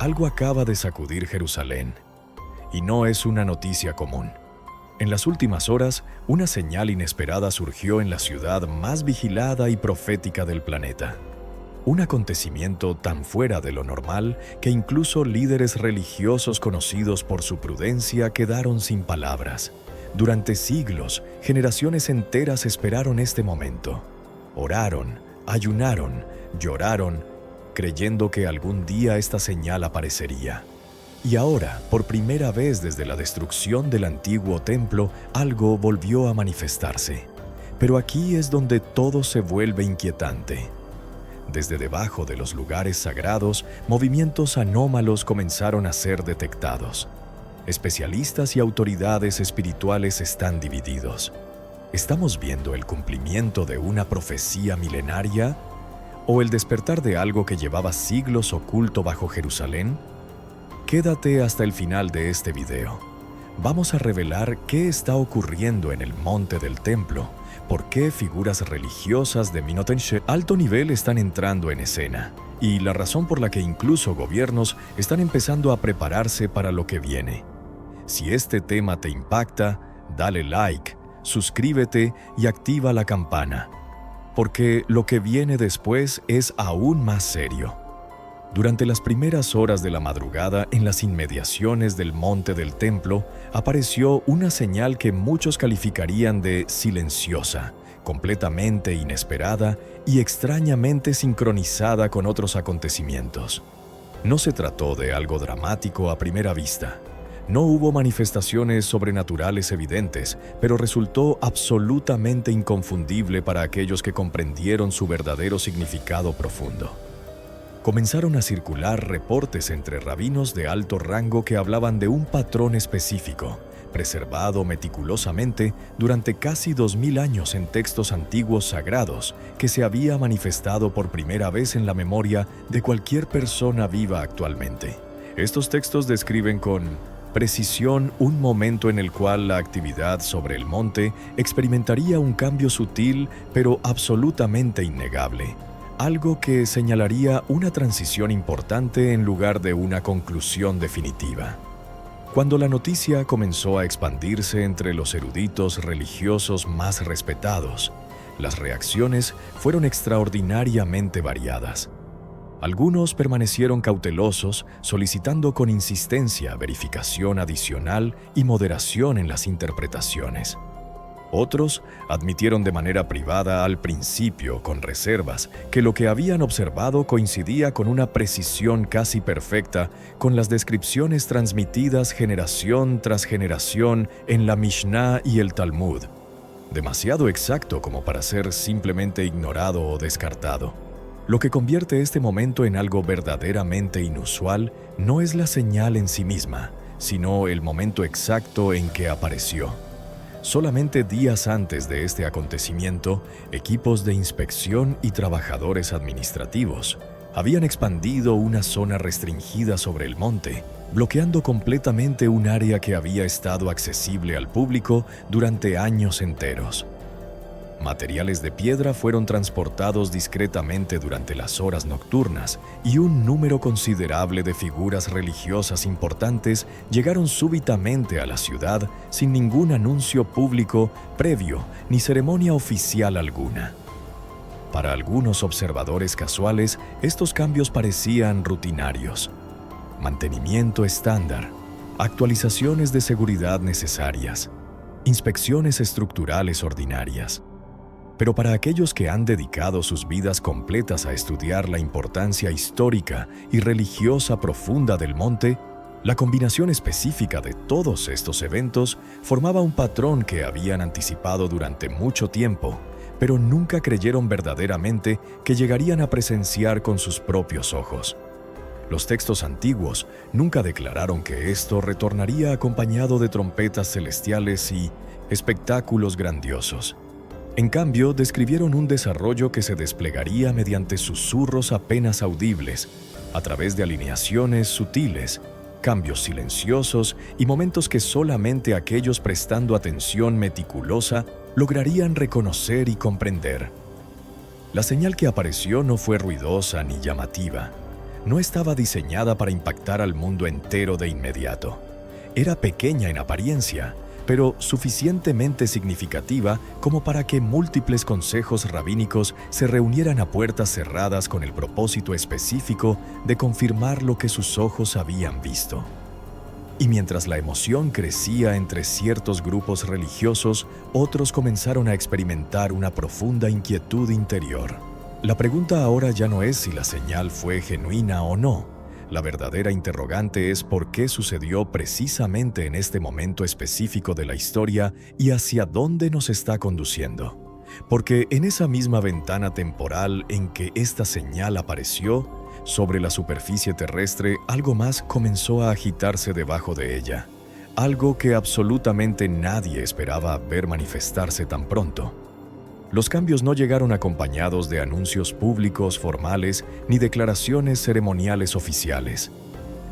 algo acaba de sacudir Jerusalén. Y no es una noticia común. En las últimas horas, una señal inesperada surgió en la ciudad más vigilada y profética del planeta. Un acontecimiento tan fuera de lo normal que incluso líderes religiosos conocidos por su prudencia quedaron sin palabras. Durante siglos, generaciones enteras esperaron este momento. Oraron, ayunaron, lloraron, creyendo que algún día esta señal aparecería. Y ahora, por primera vez desde la destrucción del antiguo templo, algo volvió a manifestarse. Pero aquí es donde todo se vuelve inquietante. Desde debajo de los lugares sagrados, movimientos anómalos comenzaron a ser detectados. Especialistas y autoridades espirituales están divididos. ¿Estamos viendo el cumplimiento de una profecía milenaria o el despertar de algo que llevaba siglos oculto bajo Jerusalén? Quédate hasta el final de este video. Vamos a revelar qué está ocurriendo en el monte del templo, por qué figuras religiosas de Minotensheh alto nivel están entrando en escena, y la razón por la que incluso gobiernos están empezando a prepararse para lo que viene. Si este tema te impacta, dale like, suscríbete y activa la campana, porque lo que viene después es aún más serio. Durante las primeras horas de la madrugada, en las inmediaciones del monte del templo, apareció una señal que muchos calificarían de silenciosa, completamente inesperada y extrañamente sincronizada con otros acontecimientos. No se trató de algo dramático a primera vista. No hubo manifestaciones sobrenaturales evidentes, pero resultó absolutamente inconfundible para aquellos que comprendieron su verdadero significado profundo. Comenzaron a circular reportes entre rabinos de alto rango que hablaban de un patrón específico, preservado meticulosamente durante casi 2000 años en textos antiguos sagrados, que se había manifestado por primera vez en la memoria de cualquier persona viva actualmente. Estos textos describen con precisión un momento en el cual la actividad sobre el monte experimentaría un cambio sutil pero absolutamente innegable. Algo que señalaría una transición importante en lugar de una conclusión definitiva. Cuando la noticia comenzó a expandirse entre los eruditos religiosos más respetados, las reacciones fueron extraordinariamente variadas. Algunos permanecieron cautelosos, solicitando con insistencia verificación adicional y moderación en las interpretaciones. Otros admitieron de manera privada al principio, con reservas, que lo que habían observado coincidía con una precisión casi perfecta con las descripciones transmitidas generación tras generación en la Mishnah y el Talmud. Demasiado exacto como para ser simplemente ignorado o descartado. Lo que convierte este momento en algo verdaderamente inusual no es la señal en sí misma, sino el momento exacto en que apareció. Solamente días antes de este acontecimiento, equipos de inspección y trabajadores administrativos habían expandido una zona restringida sobre el monte, bloqueando completamente un área que había estado accesible al público durante años enteros. Materiales de piedra fueron transportados discretamente durante las horas nocturnas y un número considerable de figuras religiosas importantes llegaron súbitamente a la ciudad sin ningún anuncio público previo ni ceremonia oficial alguna. Para algunos observadores casuales, estos cambios parecían rutinarios. Mantenimiento estándar, actualizaciones de seguridad necesarias, inspecciones estructurales ordinarias. Pero para aquellos que han dedicado sus vidas completas a estudiar la importancia histórica y religiosa profunda del monte, la combinación específica de todos estos eventos formaba un patrón que habían anticipado durante mucho tiempo, pero nunca creyeron verdaderamente que llegarían a presenciar con sus propios ojos. Los textos antiguos nunca declararon que esto retornaría acompañado de trompetas celestiales y espectáculos grandiosos. En cambio, describieron un desarrollo que se desplegaría mediante susurros apenas audibles, a través de alineaciones sutiles, cambios silenciosos y momentos que solamente aquellos prestando atención meticulosa lograrían reconocer y comprender. La señal que apareció no fue ruidosa ni llamativa. no estaba diseñada para impactar al mundo entero de inmediato. Era pequeña en apariencia, pero suficientemente significativa como para que múltiples consejos rabínicos se reunieran a puertas cerradas con el propósito específico de confirmar lo que sus ojos habían visto. Y mientras la emoción crecía entre ciertos grupos religiosos, otros comenzaron a experimentar una profunda inquietud interior. La pregunta ahora ya no es si la señal fue genuina o no. La verdadera interrogante es por qué sucedió precisamente en este momento específico de la historia y hacia dónde nos está conduciendo. Porque en esa misma ventana temporal en que esta señal apareció, sobre la superficie terrestre algo más comenzó a agitarse debajo de ella, algo que absolutamente nadie esperaba ver manifestarse tan pronto. Los cambios no llegaron acompañados de anuncios públicos formales ni declaraciones ceremoniales oficiales.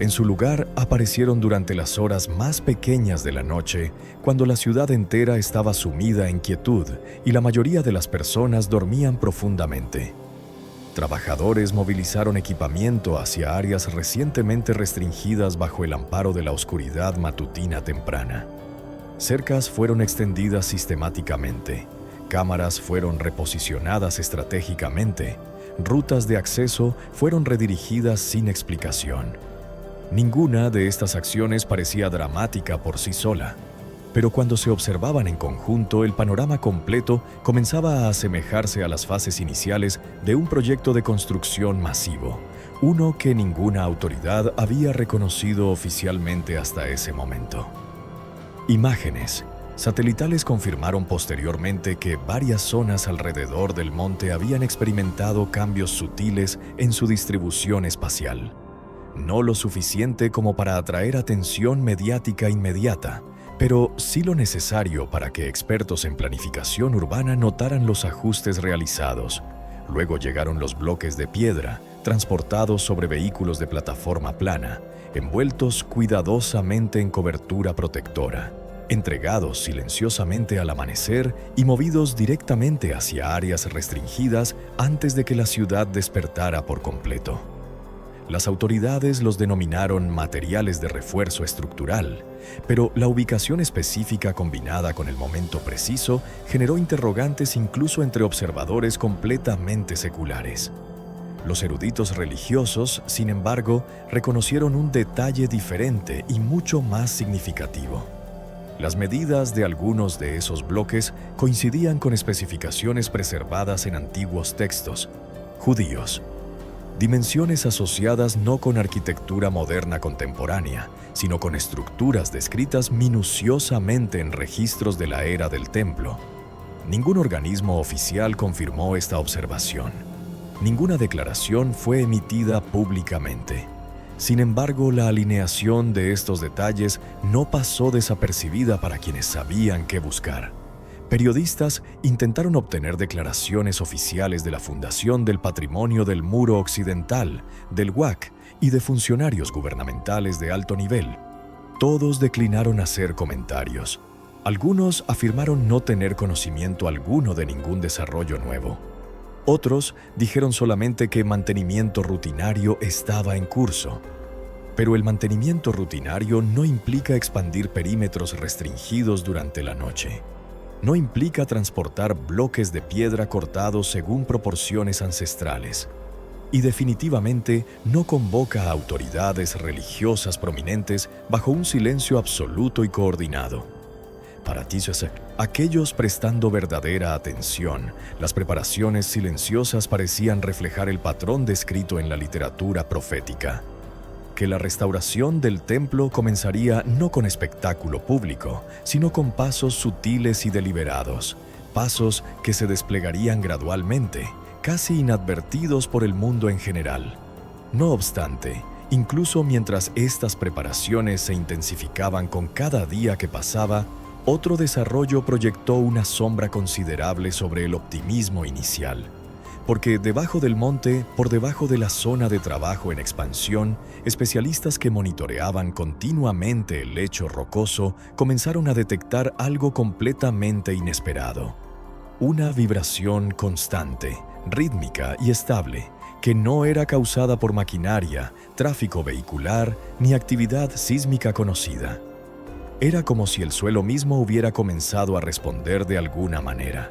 En su lugar aparecieron durante las horas más pequeñas de la noche, cuando la ciudad entera estaba sumida en quietud y la mayoría de las personas dormían profundamente. Trabajadores movilizaron equipamiento hacia áreas recientemente restringidas bajo el amparo de la oscuridad matutina temprana. Cercas fueron extendidas sistemáticamente. Cámaras fueron reposicionadas estratégicamente, rutas de acceso fueron redirigidas sin explicación. Ninguna de estas acciones parecía dramática por sí sola, pero cuando se observaban en conjunto, el panorama completo comenzaba a asemejarse a las fases iniciales de un proyecto de construcción masivo, uno que ninguna autoridad había reconocido oficialmente hasta ese momento. Imágenes satelitales confirmaron posteriormente que varias zonas alrededor del monte habían experimentado cambios sutiles en su distribución espacial. No lo suficiente como para atraer atención mediática inmediata, pero sí lo necesario para que expertos en planificación urbana notaran los ajustes realizados. Luego llegaron los bloques de piedra, transportados sobre vehículos de plataforma plana, envueltos cuidadosamente en cobertura protectora, entregados silenciosamente al amanecer y movidos directamente hacia áreas restringidas antes de que la ciudad despertara por completo. Las autoridades los denominaron materiales de refuerzo estructural, pero la ubicación específica combinada con el momento preciso generó interrogantes incluso entre observadores completamente seculares. Los eruditos religiosos, sin embargo, reconocieron un detalle diferente y mucho más significativo. Las medidas de algunos de esos bloques coincidían con especificaciones preservadas en antiguos textos judíos. Dimensiones asociadas no con arquitectura moderna contemporánea, sino con estructuras descritas minuciosamente en registros de la era del templo. Ningún organismo oficial confirmó esta observación. Ninguna declaración fue emitida públicamente. Sin embargo, la alineación de estos detalles no pasó desapercibida para quienes sabían qué buscar. Periodistas intentaron obtener declaraciones oficiales de la Fundación del Patrimonio del Muro Occidental, del WAC y de funcionarios gubernamentales de alto nivel. Todos declinaron hacer comentarios. Algunos afirmaron no tener conocimiento alguno de ningún desarrollo nuevo. Otros dijeron solamente que mantenimiento rutinario estaba en curso. Pero el mantenimiento rutinario no implica expandir perímetros restringidos durante la noche. No implica transportar bloques de piedra cortados según proporciones ancestrales. Y definitivamente no convoca a autoridades religiosas prominentes bajo un silencio absoluto y coordinado. Para Tishesek, aquellos prestando verdadera atención, las preparaciones silenciosas parecían reflejar el patrón descrito en la literatura profética. Que la restauración del templo comenzaría no con espectáculo público, sino con pasos sutiles y deliberados, pasos que se desplegarían gradualmente, casi inadvertidos por el mundo en general. No obstante, incluso mientras estas preparaciones se intensificaban con cada día que pasaba, otro desarrollo proyectó una sombra considerable sobre el optimismo inicial. Porque debajo del monte, por debajo de la zona de trabajo en expansión, especialistas que monitoreaban continuamente el lecho rocoso comenzaron a detectar algo completamente inesperado. Una vibración constante, rítmica y estable, que no era causada por maquinaria, tráfico vehicular ni actividad sísmica conocida. Era como si el suelo mismo hubiera comenzado a responder de alguna manera.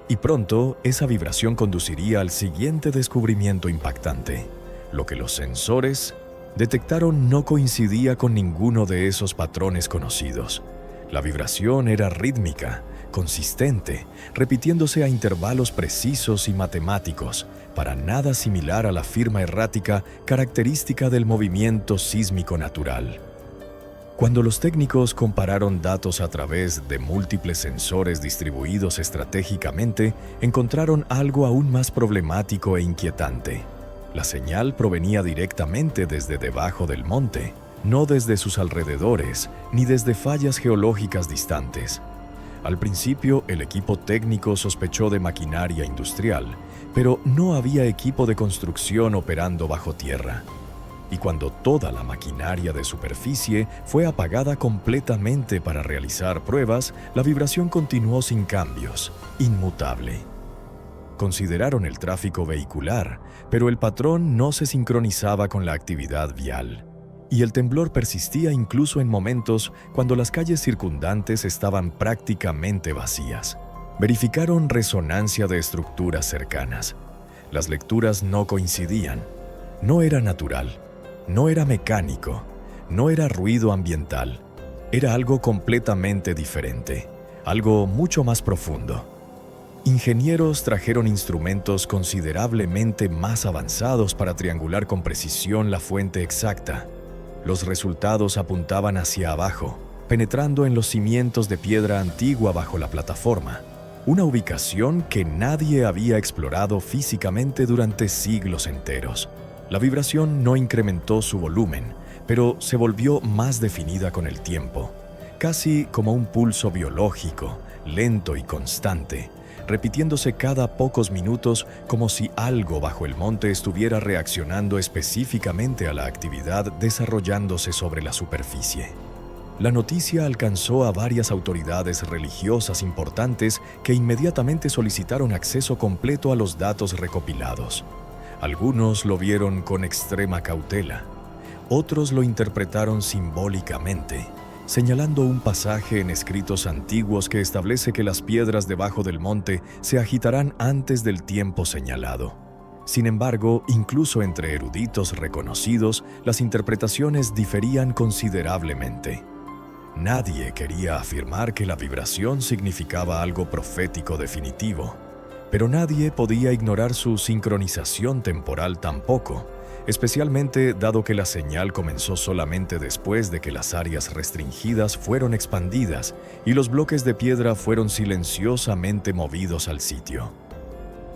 Y pronto, esa vibración conduciría al siguiente descubrimiento impactante. Lo que los sensores detectaron no coincidía con ninguno de esos patrones conocidos. La vibración era rítmica, consistente, repitiéndose a intervalos precisos y matemáticos, para nada similar a la firma errática característica del movimiento sísmico natural. Cuando los técnicos compararon datos a través de múltiples sensores distribuidos estratégicamente, encontraron algo aún más problemático e inquietante. La señal provenía directamente desde debajo del monte, no desde sus alrededores, ni desde fallas geológicas distantes. Al principio, el equipo técnico sospechó de maquinaria industrial, pero no había equipo de construcción operando bajo tierra. Y cuando toda la maquinaria de superficie fue apagada completamente para realizar pruebas, la vibración continuó sin cambios, inmutable. Consideraron el tráfico vehicular, pero el patrón no se sincronizaba con la actividad vial. Y el temblor persistía incluso en momentos cuando las calles circundantes estaban prácticamente vacías. Verificaron resonancia de estructuras cercanas. Las lecturas no coincidían. No era natural. No era mecánico, no era ruido ambiental, era algo completamente diferente, algo mucho más profundo. Ingenieros trajeron instrumentos considerablemente más avanzados para triangular con precisión la fuente exacta. Los resultados apuntaban hacia abajo, penetrando en los cimientos de piedra antigua bajo la plataforma, una ubicación que nadie había explorado físicamente durante siglos enteros. La vibración no incrementó su volumen, pero se volvió más definida con el tiempo, casi como un pulso biológico, lento y constante, repitiéndose cada pocos minutos como si algo bajo el monte estuviera reaccionando específicamente a la actividad desarrollándose sobre la superficie. La noticia alcanzó a varias autoridades religiosas importantes que inmediatamente solicitaron acceso completo a los datos recopilados. Algunos lo vieron con extrema cautela, otros lo interpretaron simbólicamente, señalando un pasaje en escritos antiguos que establece que las piedras debajo del monte se agitarán antes del tiempo señalado. Sin embargo, incluso entre eruditos reconocidos, las interpretaciones diferían considerablemente. Nadie quería afirmar que la vibración significaba algo profético definitivo. Pero nadie podía ignorar su sincronización temporal tampoco, especialmente dado que la señal comenzó solamente después de que las áreas restringidas fueron expandidas y los bloques de piedra fueron silenciosamente movidos al sitio.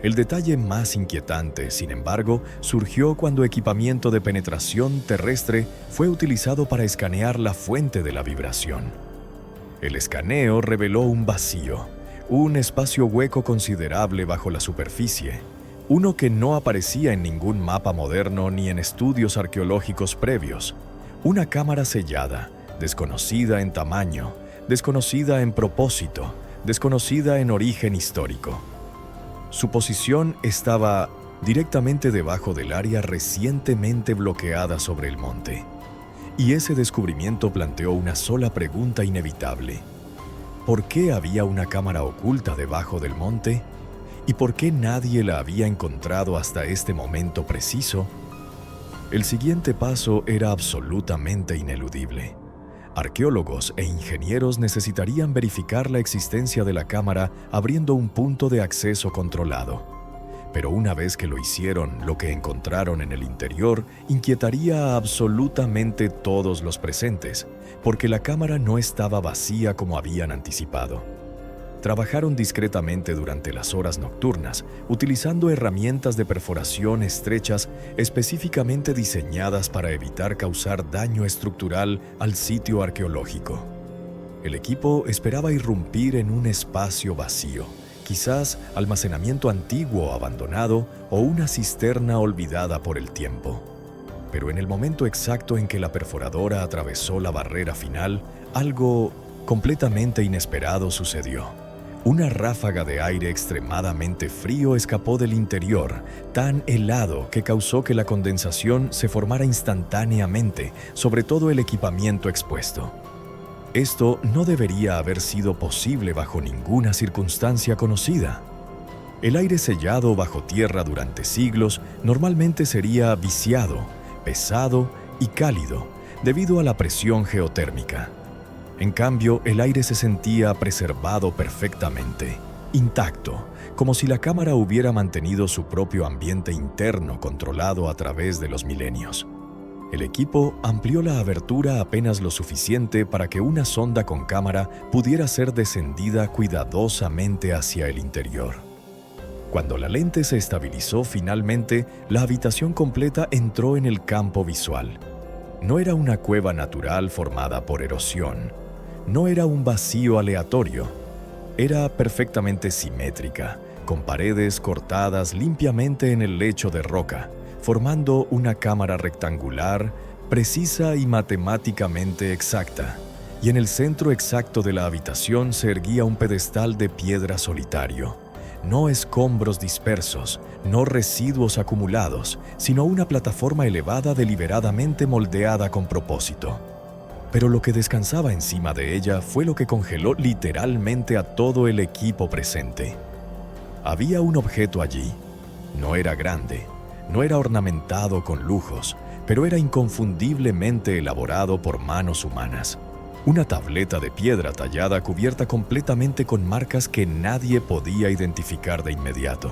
El detalle más inquietante, sin embargo, surgió cuando equipamiento de penetración terrestre fue utilizado para escanear la fuente de la vibración. El escaneo reveló un vacío, un espacio hueco considerable bajo la superficie, uno que no aparecía en ningún mapa moderno ni en estudios arqueológicos previos. Una cámara sellada, desconocida en tamaño, desconocida en propósito, desconocida en origen histórico. Su posición estaba directamente debajo del área recientemente bloqueada sobre el monte. Y ese descubrimiento planteó una sola pregunta inevitable. ¿Por qué había una cámara oculta debajo del monte? ¿Y por qué nadie la había encontrado hasta este momento preciso? El siguiente paso era absolutamente ineludible. Arqueólogos e ingenieros necesitarían verificar la existencia de la cámara abriendo un punto de acceso controlado. Pero una vez que lo hicieron, lo que encontraron en el interior inquietaría a absolutamente todos los presentes, porque la cámara no estaba vacía como habían anticipado. Trabajaron discretamente durante las horas nocturnas, utilizando herramientas de perforación estrechas específicamente diseñadas para evitar causar daño estructural al sitio arqueológico. El equipo esperaba irrumpir en un espacio vacío, quizás almacenamiento antiguo abandonado o una cisterna olvidada por el tiempo. Pero en el momento exacto en que la perforadora atravesó la barrera final, algo completamente inesperado sucedió. Una ráfaga de aire extremadamente frío escapó del interior, tan helado que causó que la condensación se formara instantáneamente sobre todo el equipamiento expuesto. Esto no debería haber sido posible bajo ninguna circunstancia conocida. El aire sellado bajo tierra durante siglos normalmente sería viciado, pesado y cálido debido a la presión geotérmica. En cambio, el aire se sentía preservado perfectamente, intacto, como si la cámara hubiera mantenido su propio ambiente interno controlado a través de los milenios. El equipo amplió la abertura apenas lo suficiente para que una sonda con cámara pudiera ser descendida cuidadosamente hacia el interior. Cuando la lente se estabilizó finalmente, la habitación completa entró en el campo visual. No era una cueva natural formada por erosión. No era un vacío aleatorio. Era perfectamente simétrica, con paredes cortadas limpiamente en el lecho de roca, formando una cámara rectangular, precisa y matemáticamente exacta. Y en el centro exacto de la habitación se erguía un pedestal de piedra solitario. No escombros dispersos, no residuos acumulados, sino una plataforma elevada deliberadamente moldeada con propósito. Pero lo que descansaba encima de ella fue lo que congeló literalmente a todo el equipo presente. Había un objeto allí. No era grande, no era ornamentado con lujos, pero era inconfundiblemente elaborado por manos humanas. Una tableta de piedra tallada cubierta completamente con marcas que nadie podía identificar de inmediato.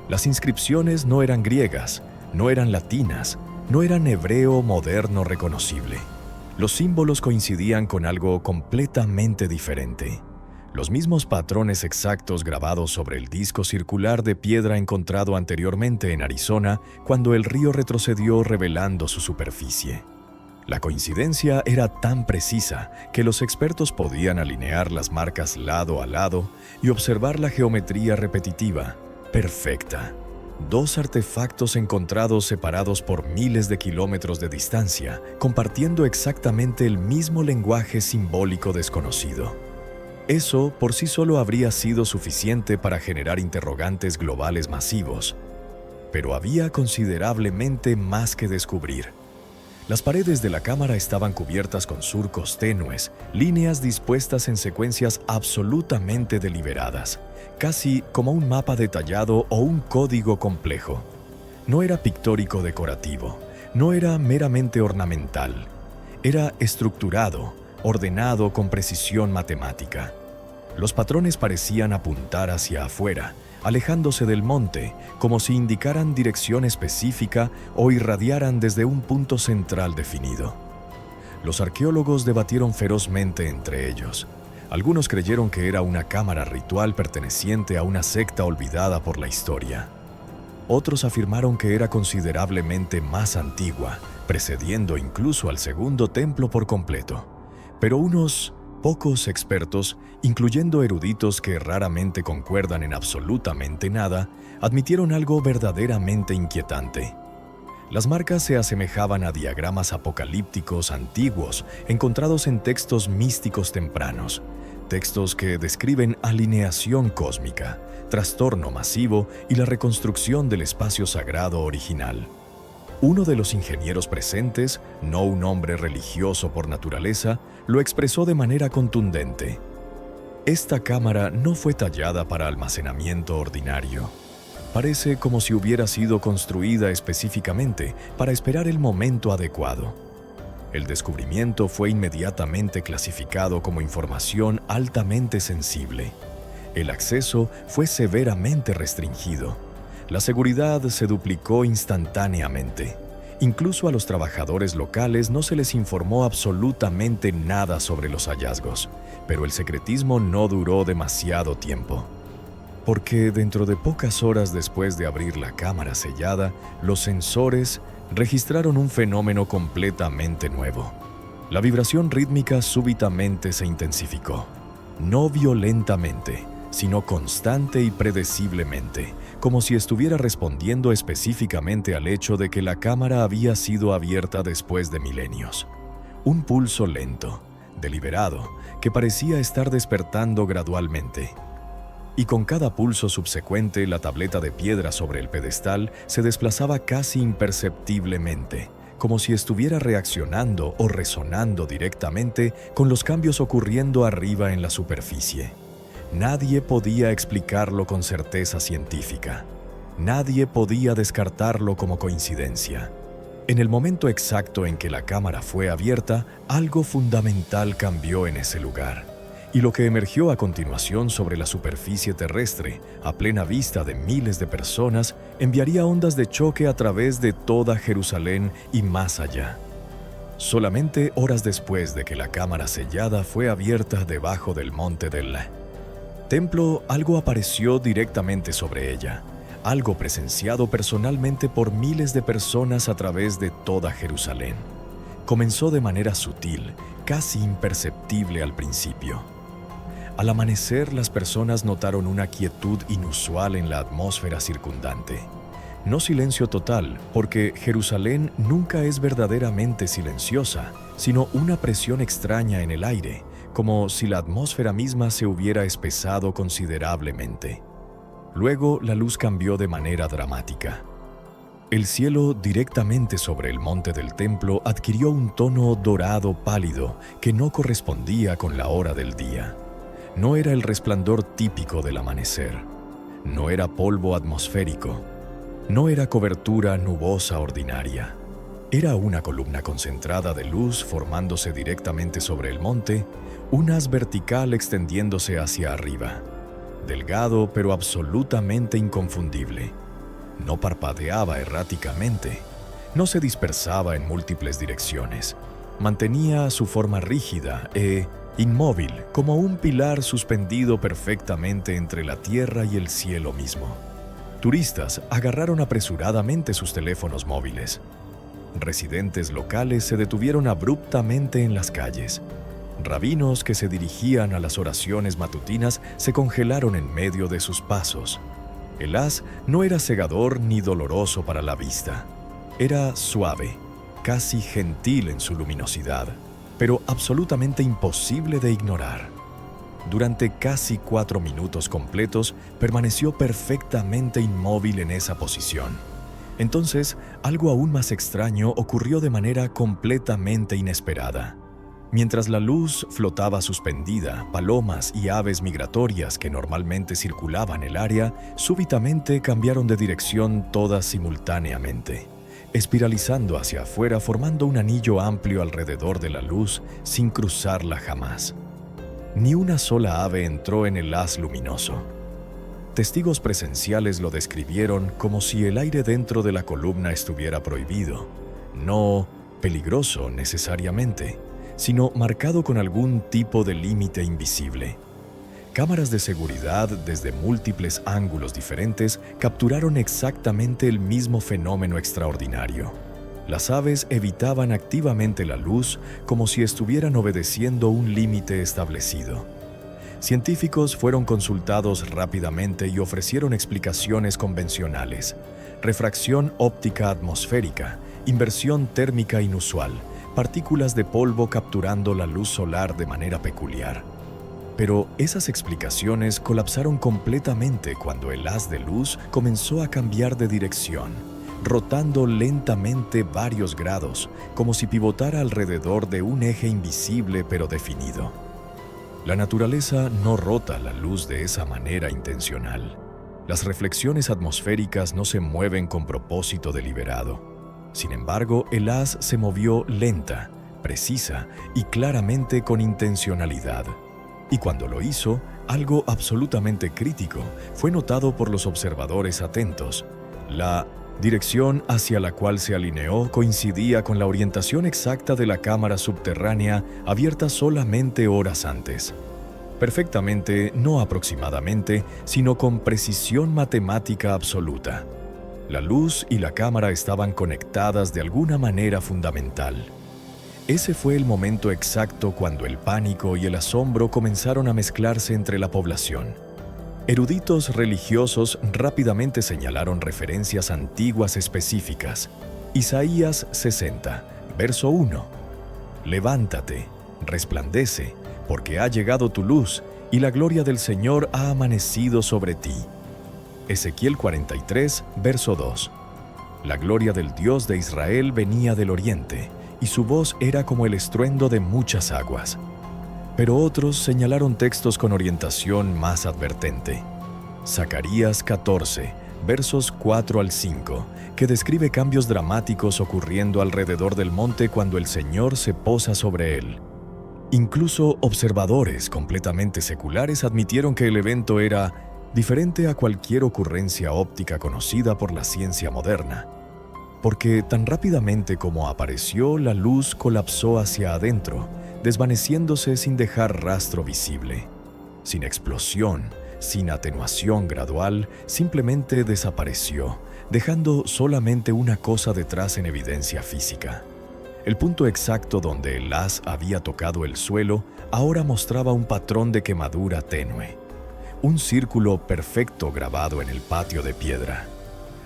Las inscripciones no eran griegas, no eran latinas, no eran hebreo moderno reconocible. Los símbolos coincidían con algo completamente diferente. Los mismos patrones exactos grabados sobre el disco circular de piedra encontrado anteriormente en Arizona cuando el río retrocedió revelando su superficie. La coincidencia era tan precisa que los expertos podían alinear las marcas lado a lado y observar la geometría repetitiva, perfecta. Dos artefactos encontrados separados por miles de kilómetros de distancia, compartiendo exactamente el mismo lenguaje simbólico desconocido. Eso por sí solo habría sido suficiente para generar interrogantes globales masivos. Pero había considerablemente más que descubrir. Las paredes de la cámara estaban cubiertas con surcos tenues, líneas dispuestas en secuencias absolutamente deliberadas, casi como un mapa detallado o un código complejo. No era pictórico decorativo, no era meramente ornamental. Era estructurado, ordenado con precisión matemática. Los patrones parecían apuntar hacia afuera, alejándose del monte, como si indicaran dirección específica o irradiaran desde un punto central definido. Los arqueólogos debatieron ferozmente entre ellos. Algunos creyeron que era una cámara ritual perteneciente a una secta olvidada por la historia. Otros afirmaron que era considerablemente más antigua, precediendo incluso al segundo templo por completo. Pero unos pocos expertos, incluyendo eruditos que raramente concuerdan en absolutamente nada, admitieron algo verdaderamente inquietante. Las marcas se asemejaban a diagramas apocalípticos antiguos encontrados en textos místicos tempranos, textos que describen alineación cósmica, trastorno masivo y la reconstrucción del espacio sagrado original. Uno de los ingenieros presentes, no un hombre religioso por naturaleza, lo expresó de manera contundente. Esta cámara no fue tallada para almacenamiento ordinario. Parece como si hubiera sido construida específicamente para esperar el momento adecuado. El descubrimiento fue inmediatamente clasificado como información altamente sensible. El acceso fue severamente restringido. La seguridad se duplicó instantáneamente. Incluso a los trabajadores locales no se les informó absolutamente nada sobre los hallazgos, pero el secretismo no duró demasiado tiempo. Porque dentro de pocas horas después de abrir la cámara sellada, los sensores registraron un fenómeno completamente nuevo. La vibración rítmica súbitamente se intensificó, no violentamente, sino constante y predeciblemente, como si estuviera respondiendo específicamente al hecho de que la cámara había sido abierta después de milenios. Un pulso lento, deliberado, que parecía estar despertando gradualmente. y con cada pulso subsecuente la tableta de piedra sobre el pedestal se desplazaba casi imperceptiblemente, como si estuviera reaccionando o resonando directamente con los cambios ocurriendo arriba en la superficie. Nadie podía explicarlo con certeza científica. Nadie podía descartarlo como coincidencia. En el momento exacto en que la cámara fue abierta, algo fundamental cambió en ese lugar. Y lo que emergió a continuación sobre la superficie terrestre, a plena vista de miles de personas, enviaría ondas de choque a través de toda Jerusalén y más allá. Solamente horas después de que la cámara sellada fue abierta debajo del monte del templo, algo apareció directamente sobre ella, algo presenciado personalmente por miles de personas a través de toda Jerusalén. Comenzó de manera sutil, casi imperceptible al principio. Al amanecer, las personas notaron una quietud inusual en la atmósfera circundante. No silencio total, porque Jerusalén nunca es verdaderamente silenciosa, sino una presión extraña en el aire, como si la atmósfera misma se hubiera espesado considerablemente. Luego, la luz cambió de manera dramática. El cielo directamente sobre el monte del templo adquirió un tono dorado pálido que no correspondía con la hora del día. No era el resplandor típico del amanecer. No era polvo atmosférico. No era cobertura nubosa ordinaria. Era una columna concentrada de luz formándose directamente sobre el monte, un haz vertical extendiéndose hacia arriba. Delgado pero absolutamente inconfundible. No parpadeaba erráticamente. No se dispersaba en múltiples direcciones. Mantenía su forma rígida inmóvil, como un pilar suspendido perfectamente entre la tierra y el cielo mismo. Turistas agarraron apresuradamente sus teléfonos móviles. Residentes locales se detuvieron abruptamente en las calles. Rabinos que se dirigían a las oraciones matutinas se congelaron en medio de sus pasos. El haz no era cegador ni doloroso para la vista. Era suave, casi gentil en su luminosidad, pero absolutamente imposible de ignorar. Durante casi 4 minutos completos, permaneció perfectamente inmóvil en esa posición. Entonces, algo aún más extraño ocurrió de manera completamente inesperada. Mientras la luz flotaba suspendida, palomas y aves migratorias que normalmente circulaban el área, súbitamente cambiaron de dirección todas simultáneamente, espiralizando hacia afuera formando un anillo amplio alrededor de la luz sin cruzarla jamás. Ni una sola ave entró en el haz luminoso. Testigos presenciales lo describieron como si el aire dentro de la columna estuviera prohibido, no peligroso necesariamente, sino marcado con algún tipo de límite invisible. Cámaras de seguridad desde múltiples ángulos diferentes capturaron exactamente el mismo fenómeno extraordinario. Las aves evitaban activamente la luz como si estuvieran obedeciendo un límite establecido. Científicos fueron consultados rápidamente y ofrecieron explicaciones convencionales: refracción óptica atmosférica, inversión térmica inusual, partículas de polvo capturando la luz solar de manera peculiar. Pero esas explicaciones colapsaron completamente cuando el haz de luz comenzó a cambiar de dirección, rotando lentamente varios grados, como si pivotara alrededor de un eje invisible pero definido. La naturaleza no rota la luz de esa manera intencional. Las reflexiones atmosféricas no se mueven con propósito deliberado. Sin embargo, el haz se movió lenta, precisa y claramente con intencionalidad. Y cuando lo hizo, algo absolutamente crítico fue notado por los observadores atentos. La dirección hacia la cual se alineó coincidía con la orientación exacta de la cámara subterránea abierta solamente horas antes. Perfectamente, no aproximadamente, sino con precisión matemática absoluta. La luz y la cámara estaban conectadas de alguna manera fundamental. Ese fue el momento exacto cuando el pánico y el asombro comenzaron a mezclarse entre la población. Eruditos religiosos rápidamente señalaron referencias antiguas específicas. Isaías 60, verso 1. Levántate, resplandece, porque ha llegado tu luz, y la gloria del Señor ha amanecido sobre ti. Ezequiel 43, verso 2. La gloria del Dios de Israel venía del oriente, y su voz era como el estruendo de muchas aguas. Pero otros señalaron textos con orientación más advertente. Zacarías 14, versos 4 al 5, que describe cambios dramáticos ocurriendo alrededor del monte cuando el Señor se posa sobre él. Incluso observadores completamente seculares admitieron que el evento era diferente a cualquier ocurrencia óptica conocida por la ciencia moderna, porque tan rápidamente como apareció, la luz colapsó hacia adentro, desvaneciéndose sin dejar rastro visible. Sin explosión, sin atenuación gradual, simplemente desapareció, dejando solamente una cosa detrás en evidencia física. El punto exacto donde el haz había tocado el suelo ahora mostraba un patrón de quemadura tenue. Un círculo perfecto grabado en el patio de piedra.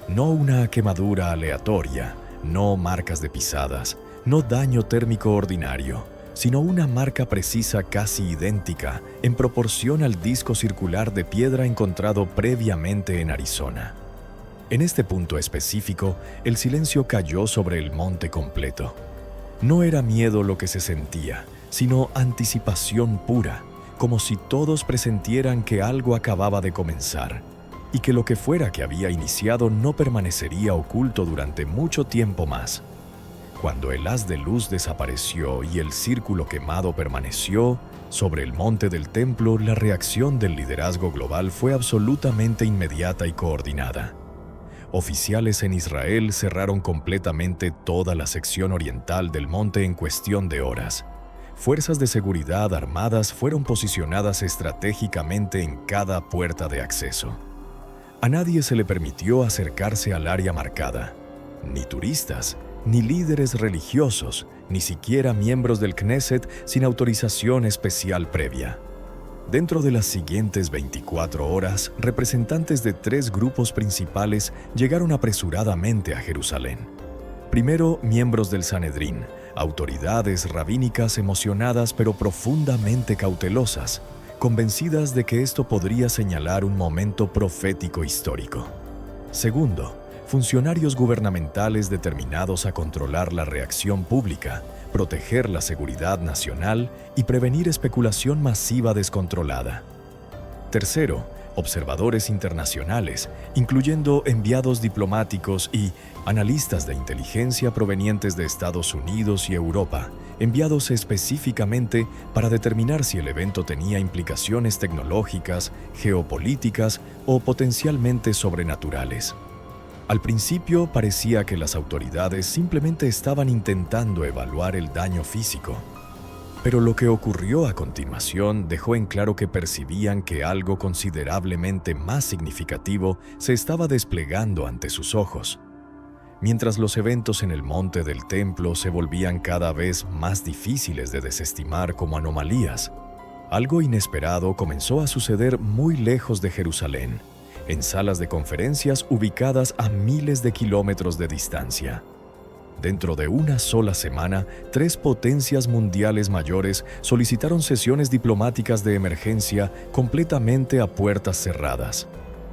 No una quemadura aleatoria, no marcas de pisadas, no daño térmico ordinario, sino una marca precisa casi idéntica en proporción al disco circular de piedra encontrado previamente en Arizona. En este punto específico, el silencio cayó sobre el monte completo. No era miedo lo que se sentía, sino anticipación pura, como si todos presentieran que algo acababa de comenzar, y que lo que fuera que había iniciado no permanecería oculto durante mucho tiempo más. Cuando el haz de luz desapareció y el círculo quemado permaneció, sobre el monte del templo, la reacción del liderazgo global fue absolutamente inmediata y coordinada. Oficiales en Israel cerraron completamente toda la sección oriental del monte en cuestión de horas. Fuerzas de seguridad armadas fueron posicionadas estratégicamente en cada puerta de acceso. A nadie se le permitió acercarse al área marcada, ni turistas, ni líderes religiosos, ni siquiera miembros del Knesset sin autorización especial previa. Dentro de las siguientes 24 horas, representantes de 3 grupos principales llegaron apresuradamente a Jerusalén. Primero, miembros del Sanedrín, autoridades rabínicas emocionadas pero profundamente cautelosas, convencidas de que esto podría señalar un momento profético histórico. Segundo, funcionarios gubernamentales determinados a controlar la reacción pública, proteger la seguridad nacional y prevenir especulación masiva descontrolada. Tercero, observadores internacionales, incluyendo enviados diplomáticos y analistas de inteligencia provenientes de Estados Unidos y Europa, enviados específicamente para determinar si el evento tenía implicaciones tecnológicas, geopolíticas o potencialmente sobrenaturales. Al principio parecía que las autoridades simplemente estaban intentando evaluar el daño físico, pero lo que ocurrió a continuación dejó en claro que percibían que algo considerablemente más significativo se estaba desplegando ante sus ojos. Mientras los eventos en el monte del templo se volvían cada vez más difíciles de desestimar como anomalías, algo inesperado comenzó a suceder muy lejos de Jerusalén, en salas de conferencias ubicadas a miles de kilómetros de distancia. Dentro de una sola semana, 3 potencias mundiales mayores solicitaron sesiones diplomáticas de emergencia completamente a puertas cerradas.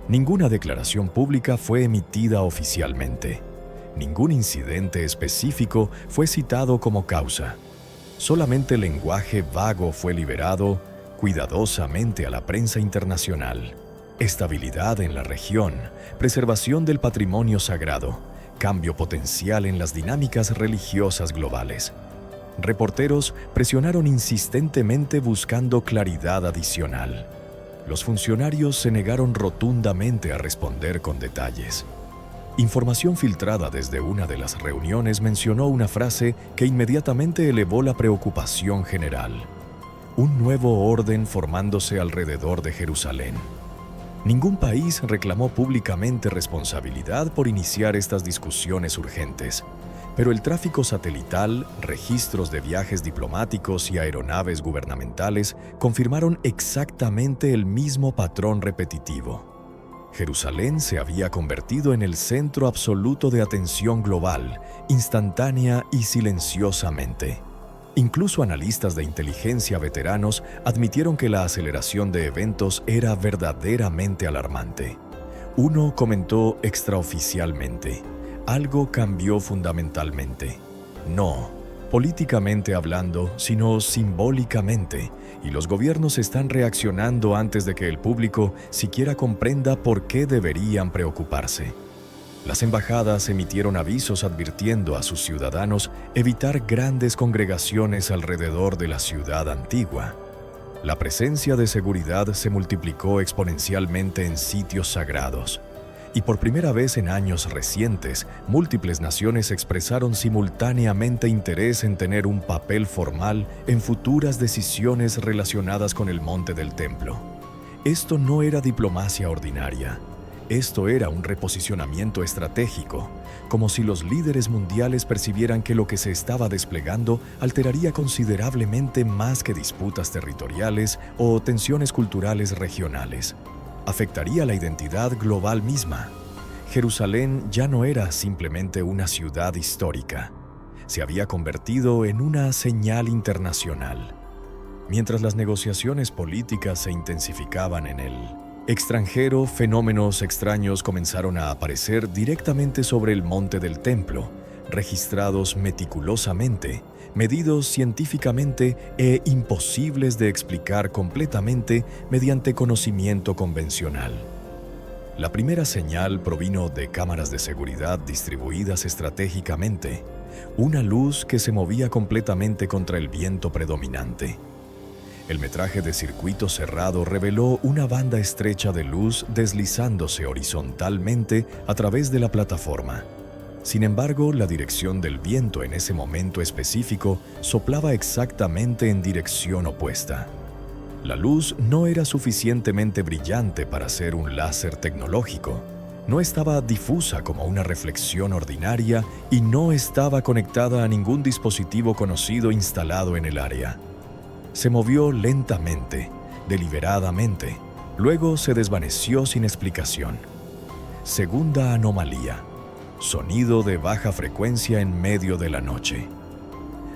Ninguna declaración pública fue emitida oficialmente. Ningún incidente específico fue citado como causa. Solamente lenguaje vago fue liberado cuidadosamente a la prensa internacional. Estabilidad en la región, preservación del patrimonio sagrado, cambio potencial en las dinámicas religiosas globales. Reporteros presionaron insistentemente buscando claridad adicional. Los funcionarios se negaron rotundamente a responder con detalles. Información filtrada desde una de las reuniones mencionó una frase que inmediatamente elevó la preocupación general. Un nuevo orden formándose alrededor de Jerusalén. Ningún país reclamó públicamente responsabilidad por iniciar estas discusiones urgentes, pero el tráfico satelital, registros de viajes diplomáticos y aeronaves gubernamentales confirmaron exactamente el mismo patrón repetitivo. Jerusalén se había convertido en el centro absoluto de atención global, instantánea y silenciosamente. Incluso analistas de inteligencia veteranos admitieron que la aceleración de eventos era verdaderamente alarmante. Uno comentó extraoficialmente: algo cambió fundamentalmente. No políticamente hablando, sino simbólicamente, y los gobiernos están reaccionando antes de que el público siquiera comprenda por qué deberían preocuparse. Las embajadas emitieron avisos advirtiendo a sus ciudadanos evitar grandes congregaciones alrededor de la ciudad antigua. La presencia de seguridad se multiplicó exponencialmente en sitios sagrados. Y por primera vez en años recientes, múltiples naciones expresaron simultáneamente interés en tener un papel formal en futuras decisiones relacionadas con el monte del templo. Esto no era diplomacia ordinaria. Esto era un reposicionamiento estratégico, como si los líderes mundiales percibieran que lo que se estaba desplegando alteraría considerablemente más que disputas territoriales o tensiones culturales regionales. Afectaría la identidad global misma. Jerusalén ya no era simplemente una ciudad histórica. Se había convertido en una señal internacional. Mientras las negociaciones políticas se intensificaban en el extranjero, fenómenos extraños comenzaron a aparecer directamente sobre el monte del templo, registrados meticulosamente, medidos científicamente e imposibles de explicar completamente mediante conocimiento convencional. La primera señal provino de cámaras de seguridad distribuidas estratégicamente, una luz que se movía completamente contra el viento predominante. El metraje de circuito cerrado reveló una banda estrecha de luz deslizándose horizontalmente a través de la plataforma. Sin embargo, la dirección del viento en ese momento específico soplaba exactamente en dirección opuesta. La luz no era suficientemente brillante para ser un láser tecnológico. No estaba difusa como una reflexión ordinaria y no estaba conectada a ningún dispositivo conocido instalado en el área. Se movió lentamente, deliberadamente. Luego se desvaneció sin explicación. Segunda anomalía: sonido de baja frecuencia en medio de la noche.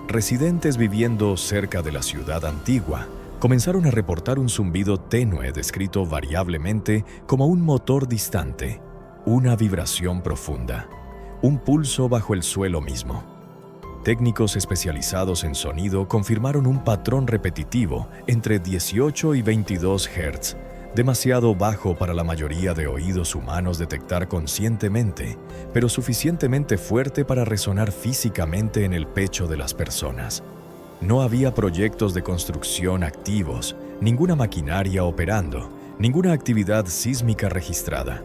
Residentes viviendo cerca de la ciudad antigua comenzaron a reportar un zumbido tenue descrito variablemente como un motor distante, una vibración profunda, un pulso bajo el suelo mismo. Técnicos especializados en sonido confirmaron un patrón repetitivo entre 18 y 22 Hz, demasiado bajo para la mayoría de oídos humanos detectar conscientemente, pero suficientemente fuerte para resonar físicamente en el pecho de las personas. No había proyectos de construcción activos, ninguna maquinaria operando, ninguna actividad sísmica registrada.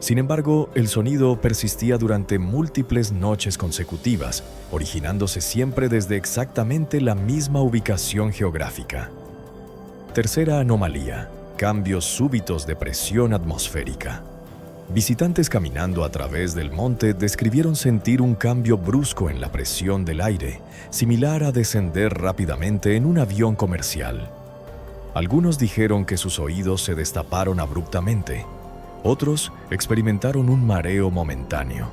Sin embargo, el sonido persistía durante múltiples noches consecutivas, originándose siempre desde exactamente la misma ubicación geográfica. Tercera anomalía: cambios súbitos de presión atmosférica. Visitantes caminando a través del monte describieron sentir un cambio brusco en la presión del aire, similar a descender rápidamente en un avión comercial. Algunos dijeron que sus oídos se destaparon abruptamente. Otros experimentaron un mareo momentáneo.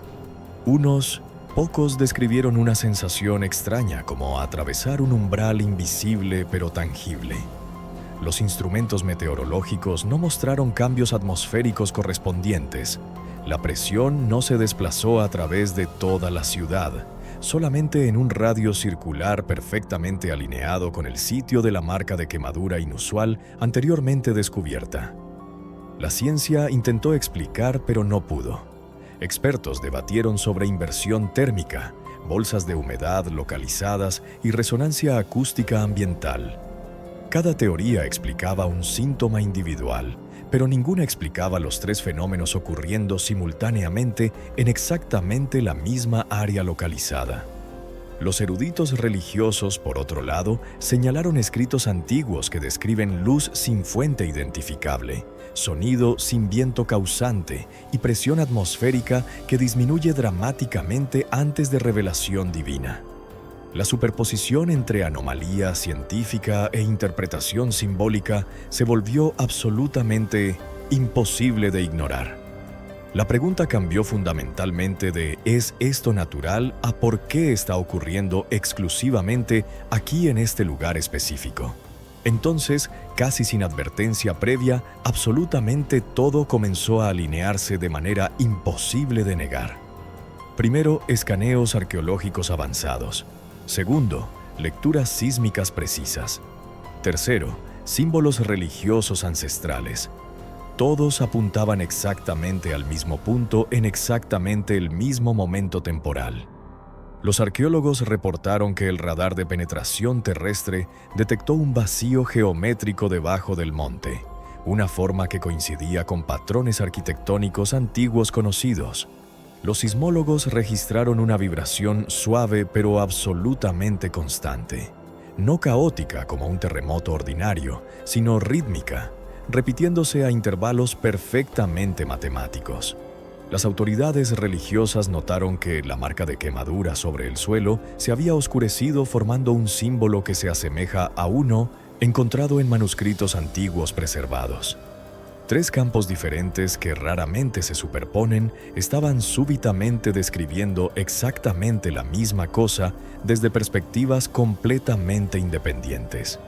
Unos pocos describieron una sensación extraña como atravesar un umbral invisible pero tangible. Los instrumentos meteorológicos no mostraron cambios atmosféricos correspondientes. La presión no se desplazó a través de toda la ciudad, solamente en un radio circular perfectamente alineado con el sitio de la marca de quemadura inusual anteriormente descubierta. La ciencia intentó explicar, pero no pudo. Expertos debatieron sobre inversión térmica, bolsas de humedad localizadas y resonancia acústica ambiental. Cada teoría explicaba un síntoma individual, pero ninguna explicaba los tres fenómenos ocurriendo simultáneamente en exactamente la misma área localizada. Los eruditos religiosos, por otro lado, señalaron escritos antiguos que describen luz sin fuente identificable, sonido sin viento causante y presión atmosférica que disminuye dramáticamente antes de revelación divina. La superposición entre anomalía científica e interpretación simbólica se volvió absolutamente imposible de ignorar. La pregunta cambió fundamentalmente de ¿es esto natural? A ¿por qué está ocurriendo exclusivamente aquí en este lugar específico? Entonces, casi sin advertencia previa, absolutamente todo comenzó a alinearse de manera imposible de negar. Primero, escaneos arqueológicos avanzados. Segundo, lecturas sísmicas precisas. Tercero, símbolos religiosos ancestrales. Todos apuntaban exactamente al mismo punto en exactamente el mismo momento temporal. Los arqueólogos reportaron que el radar de penetración terrestre detectó un vacío geométrico debajo del monte, una forma que coincidía con patrones arquitectónicos antiguos conocidos. Los sismólogos registraron una vibración suave pero absolutamente constante, no caótica como un terremoto ordinario, sino rítmica, repitiéndose a intervalos perfectamente matemáticos. Las autoridades religiosas notaron que la marca de quemadura sobre el suelo se había oscurecido formando un símbolo que se asemeja a uno encontrado en manuscritos antiguos preservados. Tres campos diferentes que raramente se superponen estaban súbitamente describiendo exactamente la misma cosa desde perspectivas completamente independientes.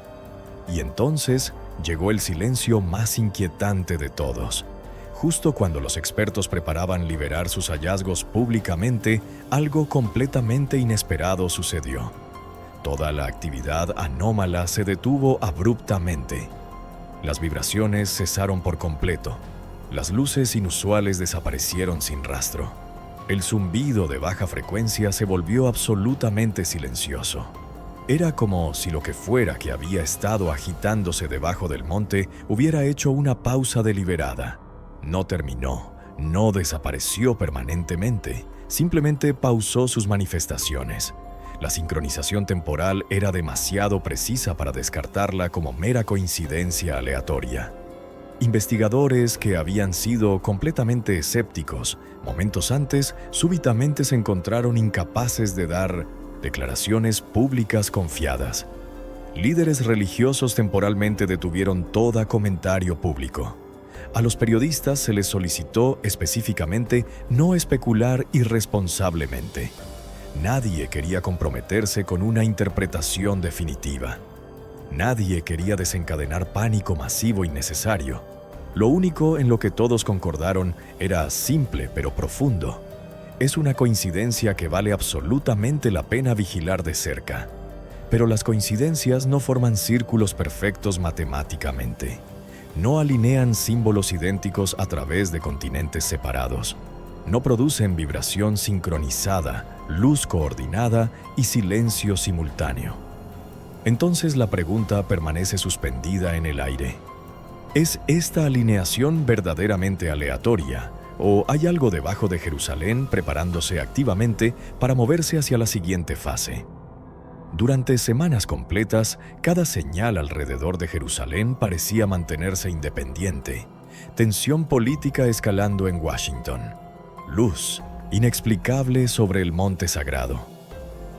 Y entonces llegó el silencio más inquietante de todos. Justo cuando los expertos preparaban liberar sus hallazgos públicamente, algo completamente inesperado sucedió. Toda la actividad anómala se detuvo abruptamente. Las vibraciones cesaron por completo. Las luces inusuales desaparecieron sin rastro. El zumbido de baja frecuencia se volvió absolutamente silencioso. Era como si lo que fuera que había estado agitándose debajo del monte hubiera hecho una pausa deliberada. No terminó, no desapareció permanentemente, simplemente pausó sus manifestaciones. La sincronización temporal era demasiado precisa para descartarla como mera coincidencia aleatoria. Investigadores que habían sido completamente escépticos momentos antes súbitamente se encontraron incapaces de dar declaraciones públicas confiadas. Líderes religiosos temporalmente detuvieron todo comentario público. A los periodistas se les solicitó específicamente no especular irresponsablemente. Nadie quería comprometerse con una interpretación definitiva. Nadie quería desencadenar pánico masivo innecesario. Lo único en lo que todos concordaron era simple pero profundo. Es una coincidencia que vale absolutamente la pena vigilar de cerca. Pero las coincidencias no forman círculos perfectos matemáticamente. No alinean símbolos idénticos a través de continentes separados. No producen vibración sincronizada, luz coordinada y silencio simultáneo. Entonces la pregunta permanece suspendida en el aire. ¿Es esta alineación verdaderamente aleatoria? ¿O hay algo debajo de Jerusalén preparándose activamente para moverse hacia la siguiente fase? Durante semanas completas, cada señal alrededor de Jerusalén parecía mantenerse independiente. Tensión política escalando en Washington. Luz inexplicable sobre el monte sagrado.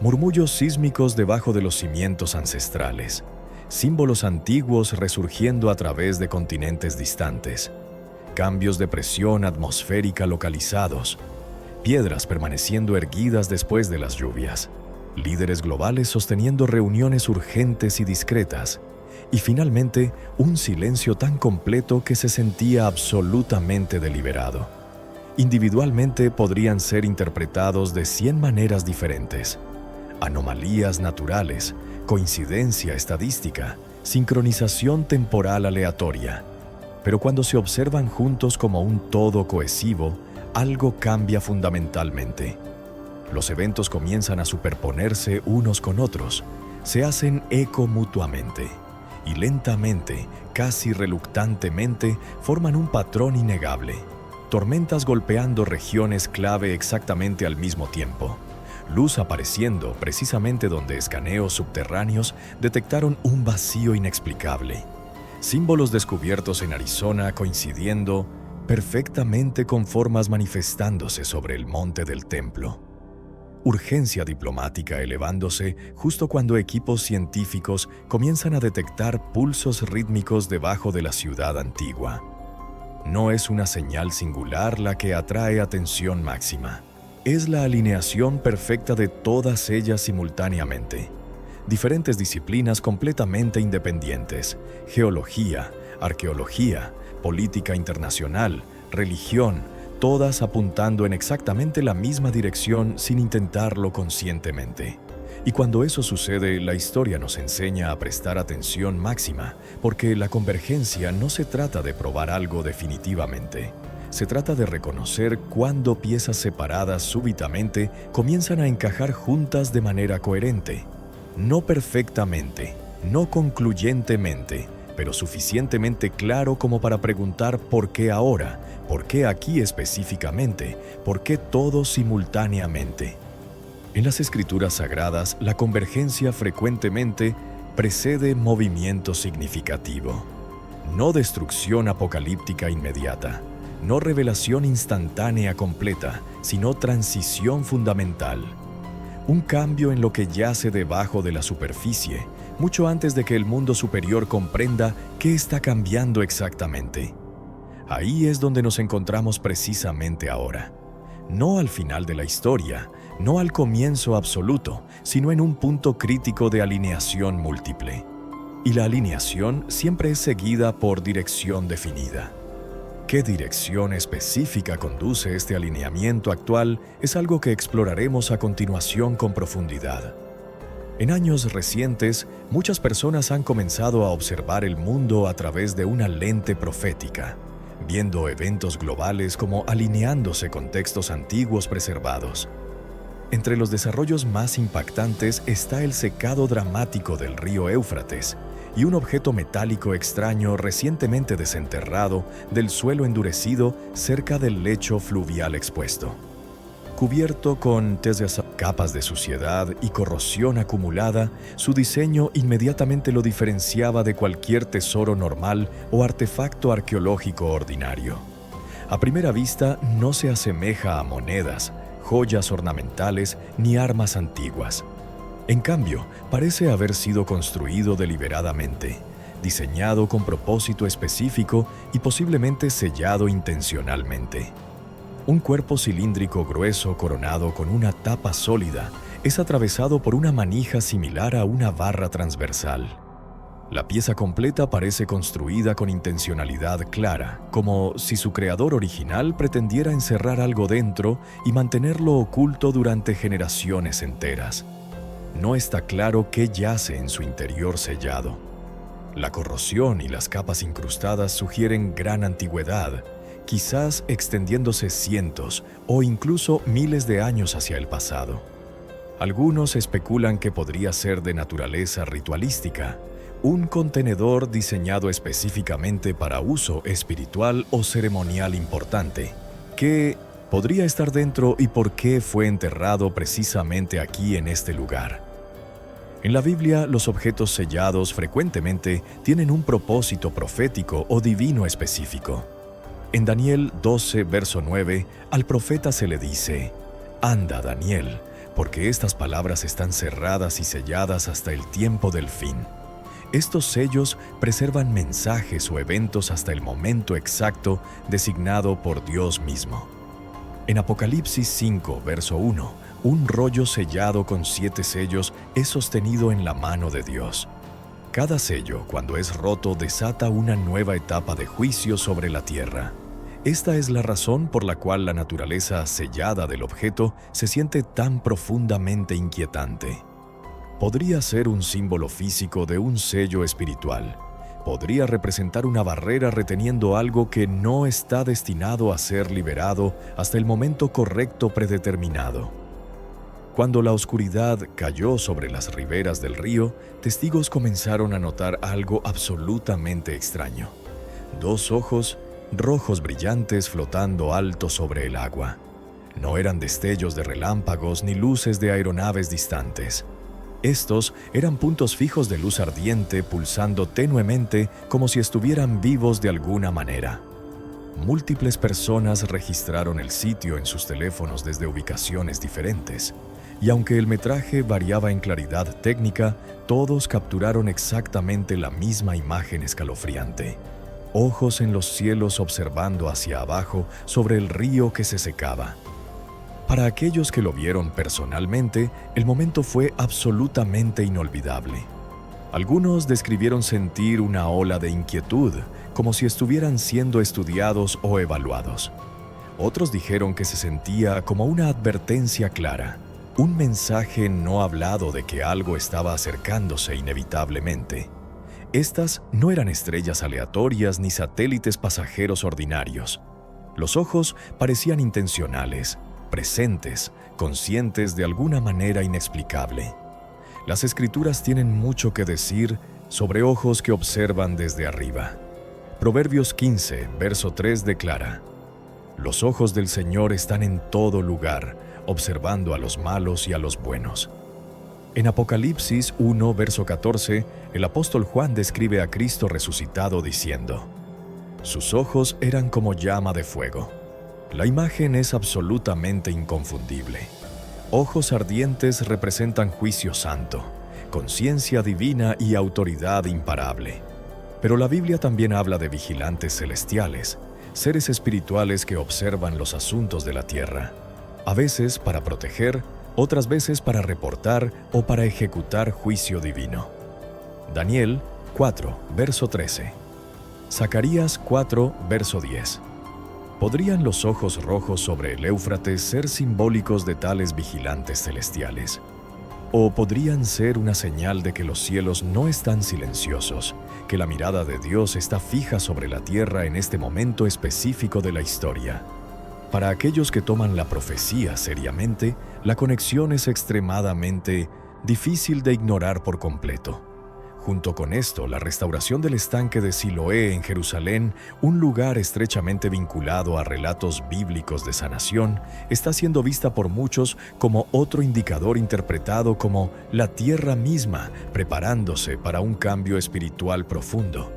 Murmullos sísmicos debajo de los cimientos ancestrales. Símbolos antiguos resurgiendo a través de continentes distantes. Cambios de presión atmosférica localizados. Piedras permaneciendo erguidas después de las lluvias. Líderes globales sosteniendo reuniones urgentes y discretas. Y finalmente, un silencio tan completo que se sentía absolutamente deliberado. Individualmente podrían ser interpretados de 100 maneras diferentes. Anomalías naturales, coincidencia estadística, sincronización temporal aleatoria. Pero cuando se observan juntos como un todo cohesivo, algo cambia fundamentalmente. Los eventos comienzan a superponerse unos con otros, se hacen eco mutuamente y lentamente, casi reluctantemente, forman un patrón innegable. Tormentas golpeando regiones clave exactamente al mismo tiempo. Luz apareciendo precisamente donde escaneos subterráneos detectaron un vacío inexplicable. Símbolos descubiertos en Arizona coincidiendo perfectamente con formas manifestándose sobre el monte del templo. Urgencia diplomática elevándose justo cuando equipos científicos comienzan a detectar pulsos rítmicos debajo de la ciudad antigua. No es una señal singular la que atrae atención máxima. Es la alineación perfecta de todas ellas simultáneamente. Diferentes disciplinas completamente independientes: geología, arqueología, política internacional, religión, todas apuntando en exactamente la misma dirección sin intentarlo conscientemente. Y cuando eso sucede, la historia nos enseña a prestar atención máxima, porque la convergencia no se trata de probar algo definitivamente. Se trata de reconocer cuándo piezas separadas súbitamente comienzan a encajar juntas de manera coherente. No perfectamente, no concluyentemente, pero suficientemente claro como para preguntar por qué ahora, por qué aquí específicamente, por qué todo simultáneamente. En las escrituras sagradas, la convergencia frecuentemente precede movimiento significativo. No destrucción apocalíptica inmediata, no revelación instantánea completa, sino transición fundamental. Un cambio en lo que yace debajo de la superficie, mucho antes de que el mundo superior comprenda qué está cambiando exactamente. Ahí es donde nos encontramos precisamente ahora. No al final de la historia, no al comienzo absoluto, sino en un punto crítico de alineación múltiple. Y la alineación siempre es seguida por dirección definida. ¿Qué dirección específica conduce este alineamiento actual? Es algo que exploraremos a continuación con profundidad. En años recientes, muchas personas han comenzado a observar el mundo a través de una lente profética, viendo eventos globales como alineándose con textos antiguos preservados. Entre los desarrollos más impactantes está el secado dramático del río Éufrates y un objeto metálico extraño recientemente desenterrado del suelo endurecido cerca del lecho fluvial expuesto. Cubierto con capas de suciedad y corrosión acumulada, su diseño inmediatamente lo diferenciaba de cualquier tesoro normal o artefacto arqueológico ordinario. A primera vista no se asemeja a monedas, joyas ornamentales ni armas antiguas. En cambio, parece haber sido construido deliberadamente, diseñado con propósito específico y posiblemente sellado intencionalmente. Un cuerpo cilíndrico grueso coronado con una tapa sólida es atravesado por una manija similar a una barra transversal. La pieza completa parece construida con intencionalidad clara, como si su creador original pretendiera encerrar algo dentro y mantenerlo oculto durante generaciones enteras. No está claro qué yace en su interior sellado. La corrosión y las capas incrustadas sugieren gran antigüedad, quizás extendiéndose cientos o incluso miles de años hacia el pasado. Algunos especulan que podría ser de naturaleza ritualística, un contenedor diseñado específicamente para uso espiritual o ceremonial importante. ¿Qué podría estar dentro y por qué fue enterrado precisamente aquí en este lugar? En la Biblia, los objetos sellados frecuentemente tienen un propósito profético o divino específico. En Daniel 12, verso 9, al profeta se le dice: «Anda, Daniel, porque estas palabras están cerradas y selladas hasta el tiempo del fin». Estos sellos preservan mensajes o eventos hasta el momento exacto designado por Dios mismo. En Apocalipsis 5, verso 1, un rollo sellado con 7 sellos es sostenido en la mano de Dios. Cada sello, cuando es roto, desata una nueva etapa de juicio sobre la tierra. Esta es la razón por la cual la naturaleza sellada del objeto se siente tan profundamente inquietante. Podría ser un símbolo físico de un sello espiritual. Podría representar una barrera reteniendo algo que no está destinado a ser liberado hasta el momento correcto predeterminado. Cuando la oscuridad cayó sobre las riberas del río, testigos comenzaron a notar algo absolutamente extraño. 2 ojos rojos brillantes flotando alto sobre el agua. No eran destellos de relámpagos ni luces de aeronaves distantes. Estos eran puntos fijos de luz ardiente pulsando tenuemente como si estuvieran vivos de alguna manera. Múltiples personas registraron el sitio en sus teléfonos desde ubicaciones diferentes. Y aunque el metraje variaba en claridad técnica, todos capturaron exactamente la misma imagen escalofriante. ojos en los cielos observando hacia abajo sobre el río que se secaba. Para aquellos que lo vieron personalmente, el momento fue absolutamente inolvidable. Algunos describieron sentir una ola de inquietud, como si estuvieran siendo estudiados o evaluados. Otros dijeron que se sentía como una advertencia clara, un mensaje no hablado de que algo estaba acercándose inevitablemente. Estas no eran estrellas aleatorias ni satélites pasajeros ordinarios. Los ojos parecían intencionales, presentes, conscientes de alguna manera inexplicable. Las Escrituras tienen mucho que decir sobre ojos que observan desde arriba. Proverbios 15, verso 3 declara: «Los ojos del Señor están en todo lugar, observando a los malos y a los buenos». En Apocalipsis 1, verso 14, el apóstol Juan describe a Cristo resucitado diciendo: «Sus ojos eran como llama de fuego». La imagen es absolutamente inconfundible. Ojos ardientes representan juicio santo, conciencia divina y autoridad imparable. Pero la Biblia también habla de vigilantes celestiales, seres espirituales que observan los asuntos de la tierra, a veces para proteger, otras veces para reportar o para ejecutar juicio divino. Daniel 4, verso 13. Zacarías 4, verso 10. ¿Podrían los ojos rojos sobre el Éufrates ser simbólicos de tales vigilantes celestiales? ¿O podrían ser una señal de que los cielos no están silenciosos, que la mirada de Dios está fija sobre la tierra en este momento específico de la historia? Para aquellos que toman la profecía seriamente, la conexión es extremadamente difícil de ignorar por completo. Junto con esto, la restauración del estanque de Siloé en Jerusalén, un lugar estrechamente vinculado a relatos bíblicos de sanación, está siendo vista por muchos como otro indicador interpretado como la tierra misma preparándose para un cambio espiritual profundo.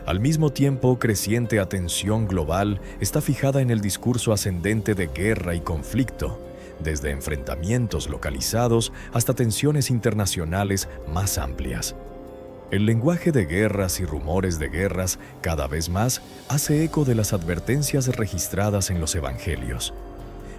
Al mismo tiempo, creciente atención global está fijada en el discurso ascendente de guerra y conflicto, desde enfrentamientos localizados hasta tensiones internacionales más amplias. El lenguaje de guerras y rumores de guerras cada vez más hace eco de las advertencias registradas en los evangelios.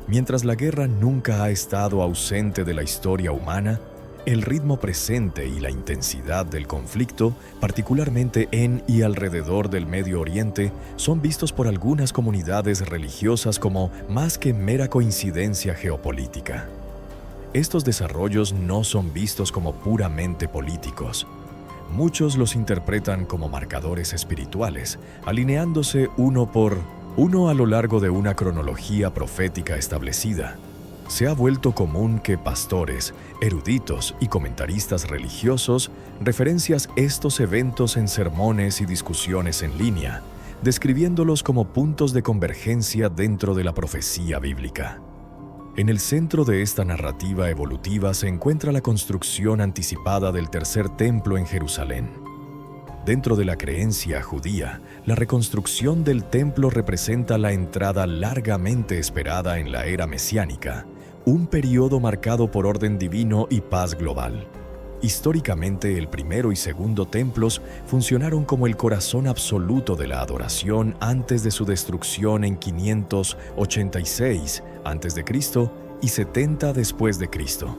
Mientras la guerra nunca ha estado ausente de la historia humana, el ritmo presente y la intensidad del conflicto, particularmente en y alrededor del Medio Oriente, son vistos por algunas comunidades religiosas como más que mera coincidencia geopolítica. Estos desarrollos no son vistos como puramente políticos. Muchos los interpretan como marcadores espirituales, alineándose uno por uno a lo largo de una cronología profética establecida. Se ha vuelto común que pastores, eruditos y comentaristas religiosos referencias estos eventos en sermones y discusiones en línea, describiéndolos como puntos de convergencia dentro de la profecía bíblica. En el centro de esta narrativa evolutiva se encuentra la construcción anticipada del tercer templo en Jerusalén. Dentro de la creencia judía, la reconstrucción del templo representa la entrada largamente esperada en la era mesiánica, un periodo marcado por orden divino y paz global. Históricamente, el primero y segundo templos funcionaron como el corazón absoluto de la adoración antes de su destrucción en 586 a.C. y 70 después de Cristo.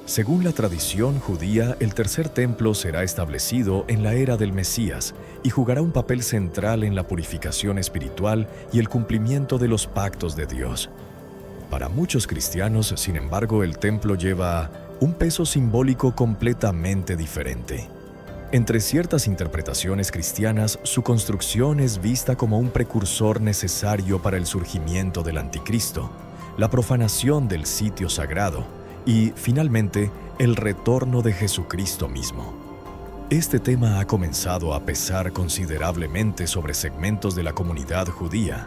Según la tradición judía, el tercer templo será establecido en la era del Mesías y jugará un papel central en la purificación espiritual y el cumplimiento de los pactos de Dios. Para muchos cristianos, sin embargo, el templo lleva un peso simbólico completamente diferente. Entre ciertas interpretaciones cristianas, su construcción es vista como un precursor necesario para el surgimiento del anticristo, la profanación del sitio sagrado y, finalmente, el retorno de Jesucristo mismo. Este tema ha comenzado a pesar considerablemente sobre segmentos de la comunidad judía.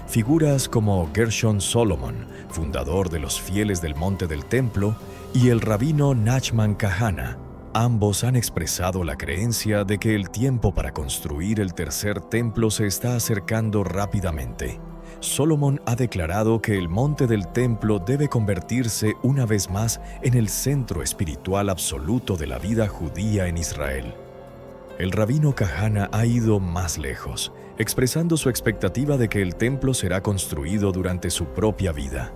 Figuras como Gershon Solomon, fundador de los Fieles del Monte del Templo, y el rabino Nachman Kahana, ambos han expresado la creencia de que el tiempo para construir el tercer templo se está acercando rápidamente. Solomon ha declarado que el monte del templo debe convertirse una vez más en el centro espiritual absoluto de la vida judía en Israel. El rabino Kahana ha ido más lejos, expresando su expectativa de que el templo será construido durante su propia vida.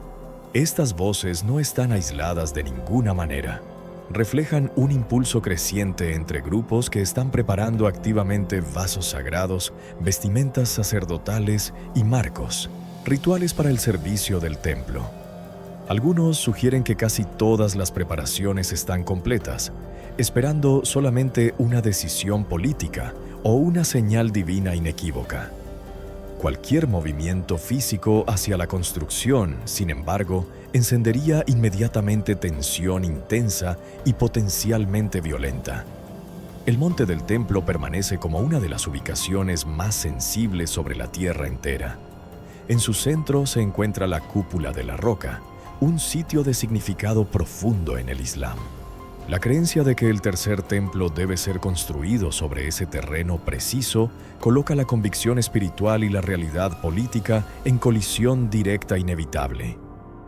Estas voces no están aisladas de ninguna manera. Reflejan un impulso creciente entre grupos que están preparando activamente vasos sagrados, vestimentas sacerdotales y marcos, rituales para el servicio del templo. Algunos sugieren que casi todas las preparaciones están completas, esperando solamente una decisión política o una señal divina inequívoca. Cualquier movimiento físico hacia la construcción, sin embargo, encendería inmediatamente tensión intensa y potencialmente violenta. El monte del templo permanece como una de las ubicaciones más sensibles sobre la tierra entera. En su centro se encuentra la cúpula de la roca, un sitio de significado profundo en el Islam. La creencia de que el tercer templo debe ser construido sobre ese terreno preciso coloca la convicción espiritual y la realidad política en colisión directa inevitable.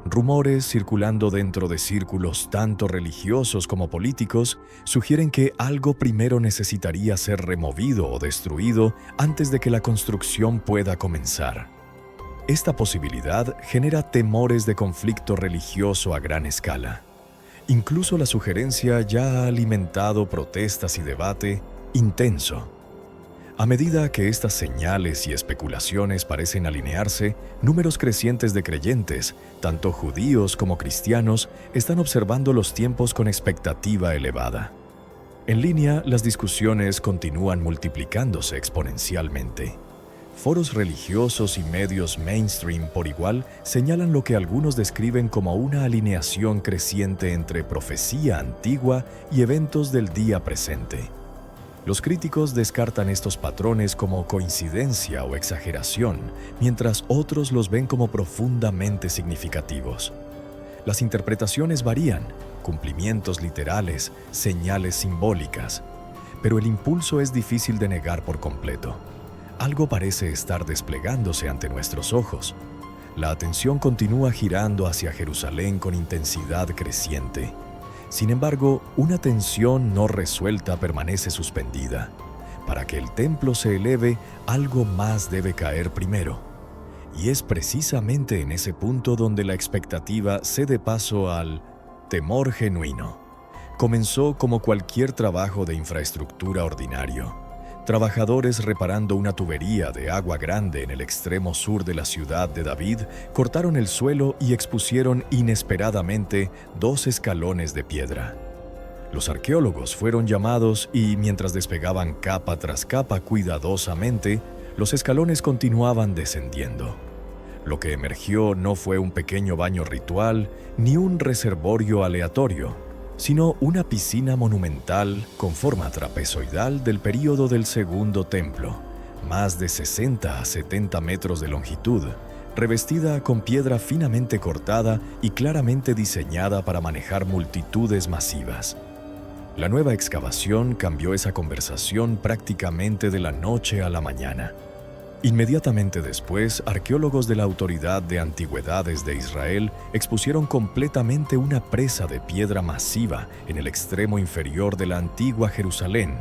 Rumores circulando dentro de círculos tanto religiosos como políticos sugieren que algo primero necesitaría ser removido o destruido antes de que la construcción pueda comenzar. Esta posibilidad genera temores de conflicto religioso a gran escala. Incluso la sugerencia ya ha alimentado protestas y debate intenso. A medida que estas señales y especulaciones parecen alinearse, números crecientes de creyentes, tanto judíos como cristianos, están observando los tiempos con expectativa elevada. En línea, las discusiones continúan multiplicándose exponencialmente. Foros religiosos y medios mainstream por igual señalan lo que algunos describen como una alineación creciente entre profecía antigua y eventos del día presente. Los críticos descartan estos patrones como coincidencia o exageración, mientras otros los ven como profundamente significativos. Las interpretaciones varían, cumplimientos literales, señales simbólicas, pero el impulso es difícil de negar por completo. Algo parece estar desplegándose ante nuestros ojos. La atención continúa girando hacia Jerusalén con intensidad creciente. Sin embargo, una tensión no resuelta permanece suspendida. Para que el templo se eleve, algo más debe caer primero. Y es precisamente en ese punto donde la expectativa cede paso al temor genuino. Comenzó como cualquier trabajo de infraestructura ordinario. Trabajadores reparando una tubería de agua grande en el extremo sur de la ciudad de David cortaron el suelo y expusieron inesperadamente 2 escalones de piedra. Los arqueólogos fueron llamados y, mientras despegaban capa tras capa cuidadosamente, los escalones continuaban descendiendo. Lo que emergió no fue un pequeño baño ritual ni un reservorio aleatorio, sino una piscina monumental con forma trapezoidal del período del Segundo Templo, más de 60 a 70 metros de longitud, revestida con piedra finamente cortada y claramente diseñada para manejar multitudes masivas. La nueva excavación cambió esa conversación prácticamente de la noche a la mañana. Inmediatamente después, arqueólogos de la Autoridad de Antigüedades de Israel expusieron completamente una presa de piedra masiva en el extremo inferior de la antigua Jerusalén,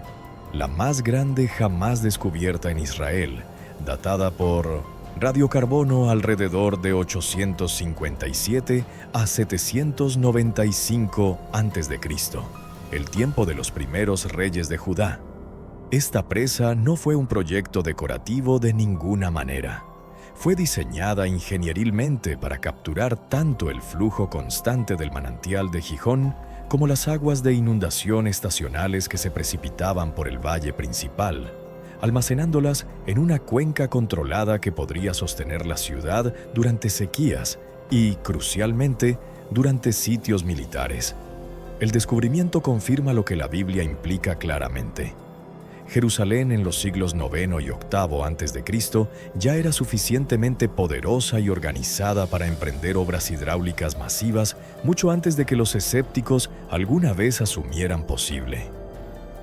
la más grande jamás descubierta en Israel, datada por radiocarbono alrededor de 857 a 795 a.C., el tiempo de los primeros reyes de Judá. Esta presa no fue un proyecto decorativo de ninguna manera. Fue diseñada ingenierilmente para capturar tanto el flujo constante del manantial de Gijón como las aguas de inundación estacionales que se precipitaban por el valle principal, almacenándolas en una cuenca controlada que podría sostener la ciudad durante sequías y, crucialmente, durante sitios militares. El descubrimiento confirma lo que la Biblia implica claramente. Jerusalén en los siglos IX y VIII a.C. ya era suficientemente poderosa y organizada para emprender obras hidráulicas masivas mucho antes de que los escépticos alguna vez asumieran posible.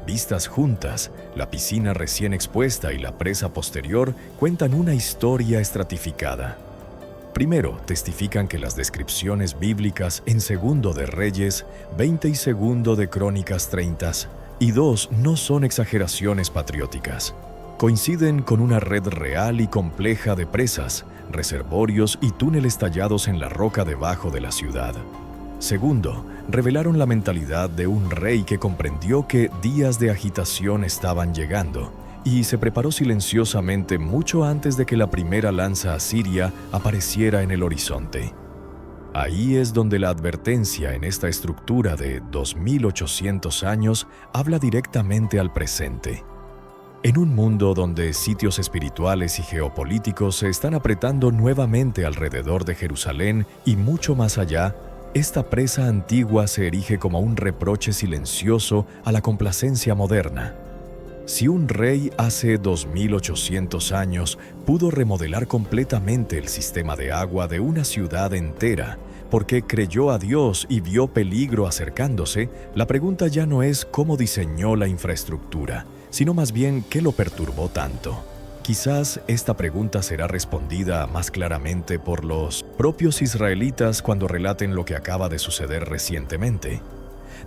Vistas juntas, la piscina recién expuesta y la presa posterior cuentan una historia estratificada. Primero, testifican que las descripciones bíblicas en Segundo de Reyes 20 y Segundo de Crónicas 30 y 2 no son exageraciones patrióticas. coinciden con una red real y compleja de presas, reservorios y túneles tallados en la roca debajo de la ciudad. Segundo, revelaron la mentalidad de un rey que comprendió que días de agitación estaban llegando y se preparó silenciosamente mucho antes de que la primera lanza asiria apareciera en el horizonte. Ahí es donde la advertencia en esta estructura de 2800 años habla directamente al presente. En un mundo donde sitios espirituales y geopolíticos se están apretando nuevamente alrededor de Jerusalén y mucho más allá, esta presa antigua se erige como un reproche silencioso a la complacencia moderna. Si un rey hace 2800 años pudo remodelar completamente el sistema de agua de una ciudad entera porque creyó a Dios y vio peligro acercándose, la pregunta ya no es cómo diseñó la infraestructura, sino más bien qué lo perturbó tanto. Quizás esta pregunta será respondida más claramente por los propios israelitas cuando relaten lo que acaba de suceder recientemente.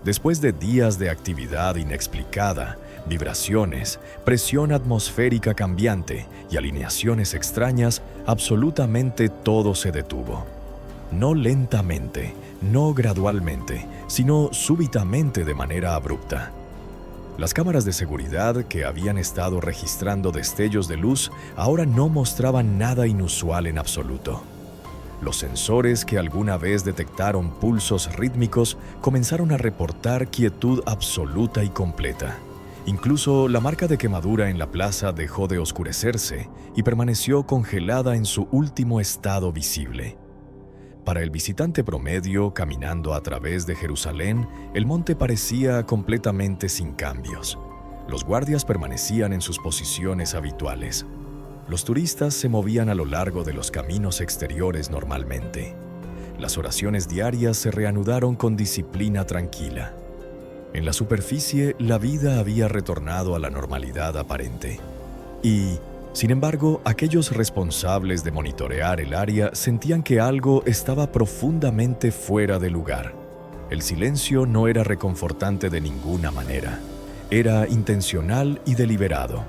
Después de días de actividad inexplicada, vibraciones, presión atmosférica cambiante y alineaciones extrañas, absolutamente todo se detuvo. No lentamente, no gradualmente, sino súbitamente de manera abrupta. Las cámaras de seguridad que habían estado registrando destellos de luz ahora no mostraban nada inusual en absoluto. Los sensores que alguna vez detectaron pulsos rítmicos comenzaron a reportar quietud absoluta y completa. Incluso la marca de quemadura en la plaza dejó de oscurecerse y permaneció congelada en su último estado visible. Para el visitante promedio caminando a través de Jerusalén, el monte parecía completamente sin cambios. Los guardias permanecían en sus posiciones habituales. Los turistas se movían a lo largo de los caminos exteriores normalmente. Las oraciones diarias se reanudaron con disciplina tranquila. En la superficie, la vida había retornado a la normalidad aparente. Y, sin embargo, aquellos responsables de monitorear el área sentían que algo estaba profundamente fuera de lugar. El silencio no era reconfortante de ninguna manera. Era intencional y deliberado.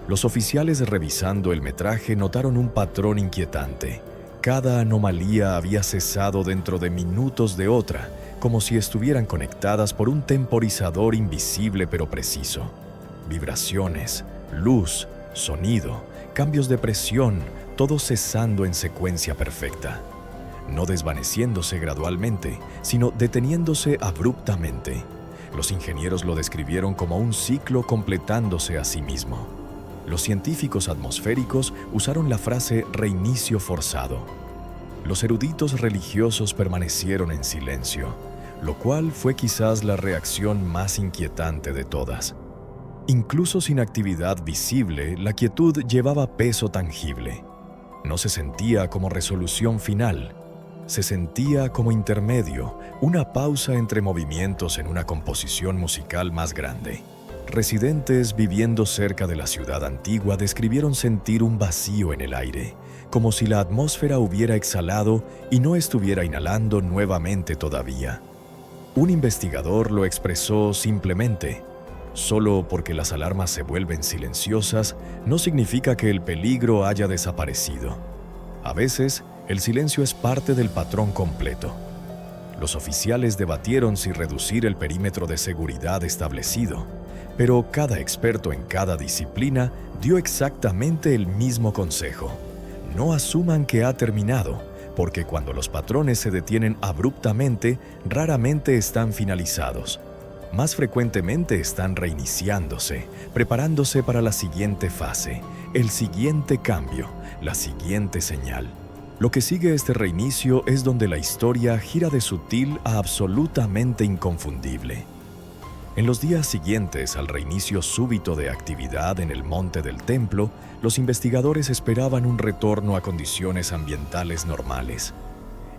Los oficiales revisando el metraje notaron un patrón inquietante. Cada anomalía había cesado dentro de minutos de otra, como si estuvieran conectadas por un temporizador invisible pero preciso. Vibraciones, luz, sonido, cambios de presión, todo cesando en secuencia perfecta. No desvaneciéndose gradualmente, sino deteniéndose abruptamente. Los ingenieros lo describieron como un ciclo completándose a sí mismo. Los científicos atmosféricos usaron la frase reinicio forzado. Los eruditos religiosos permanecieron en silencio, lo cual fue quizás la reacción más inquietante de todas. Incluso sin actividad visible, la quietud llevaba peso tangible. No se sentía como resolución final, se sentía como intermedio, una pausa entre movimientos en una composición musical más grande. Residentes viviendo cerca de la ciudad antigua describieron sentir un vacío en el aire, como si la atmósfera hubiera exhalado y no estuviera inhalando nuevamente todavía. Un investigador lo expresó simplemente: solo porque las alarmas se vuelven silenciosas, no significa que el peligro haya desaparecido. A veces, el silencio es parte del patrón completo. Los oficiales debatieron si reducir el perímetro de seguridad establecido, pero cada experto en cada disciplina dio exactamente el mismo consejo: no asuman que ha terminado, porque cuando los patrones se detienen abruptamente, raramente están finalizados. Más frecuentemente están reiniciándose, preparándose para la siguiente fase, el siguiente cambio, la siguiente señal. Lo que sigue este reinicio es donde la historia gira de sutil a absolutamente inconfundible. En los días siguientes al reinicio súbito de actividad en el monte del templo, los investigadores esperaban un retorno a condiciones ambientales normales.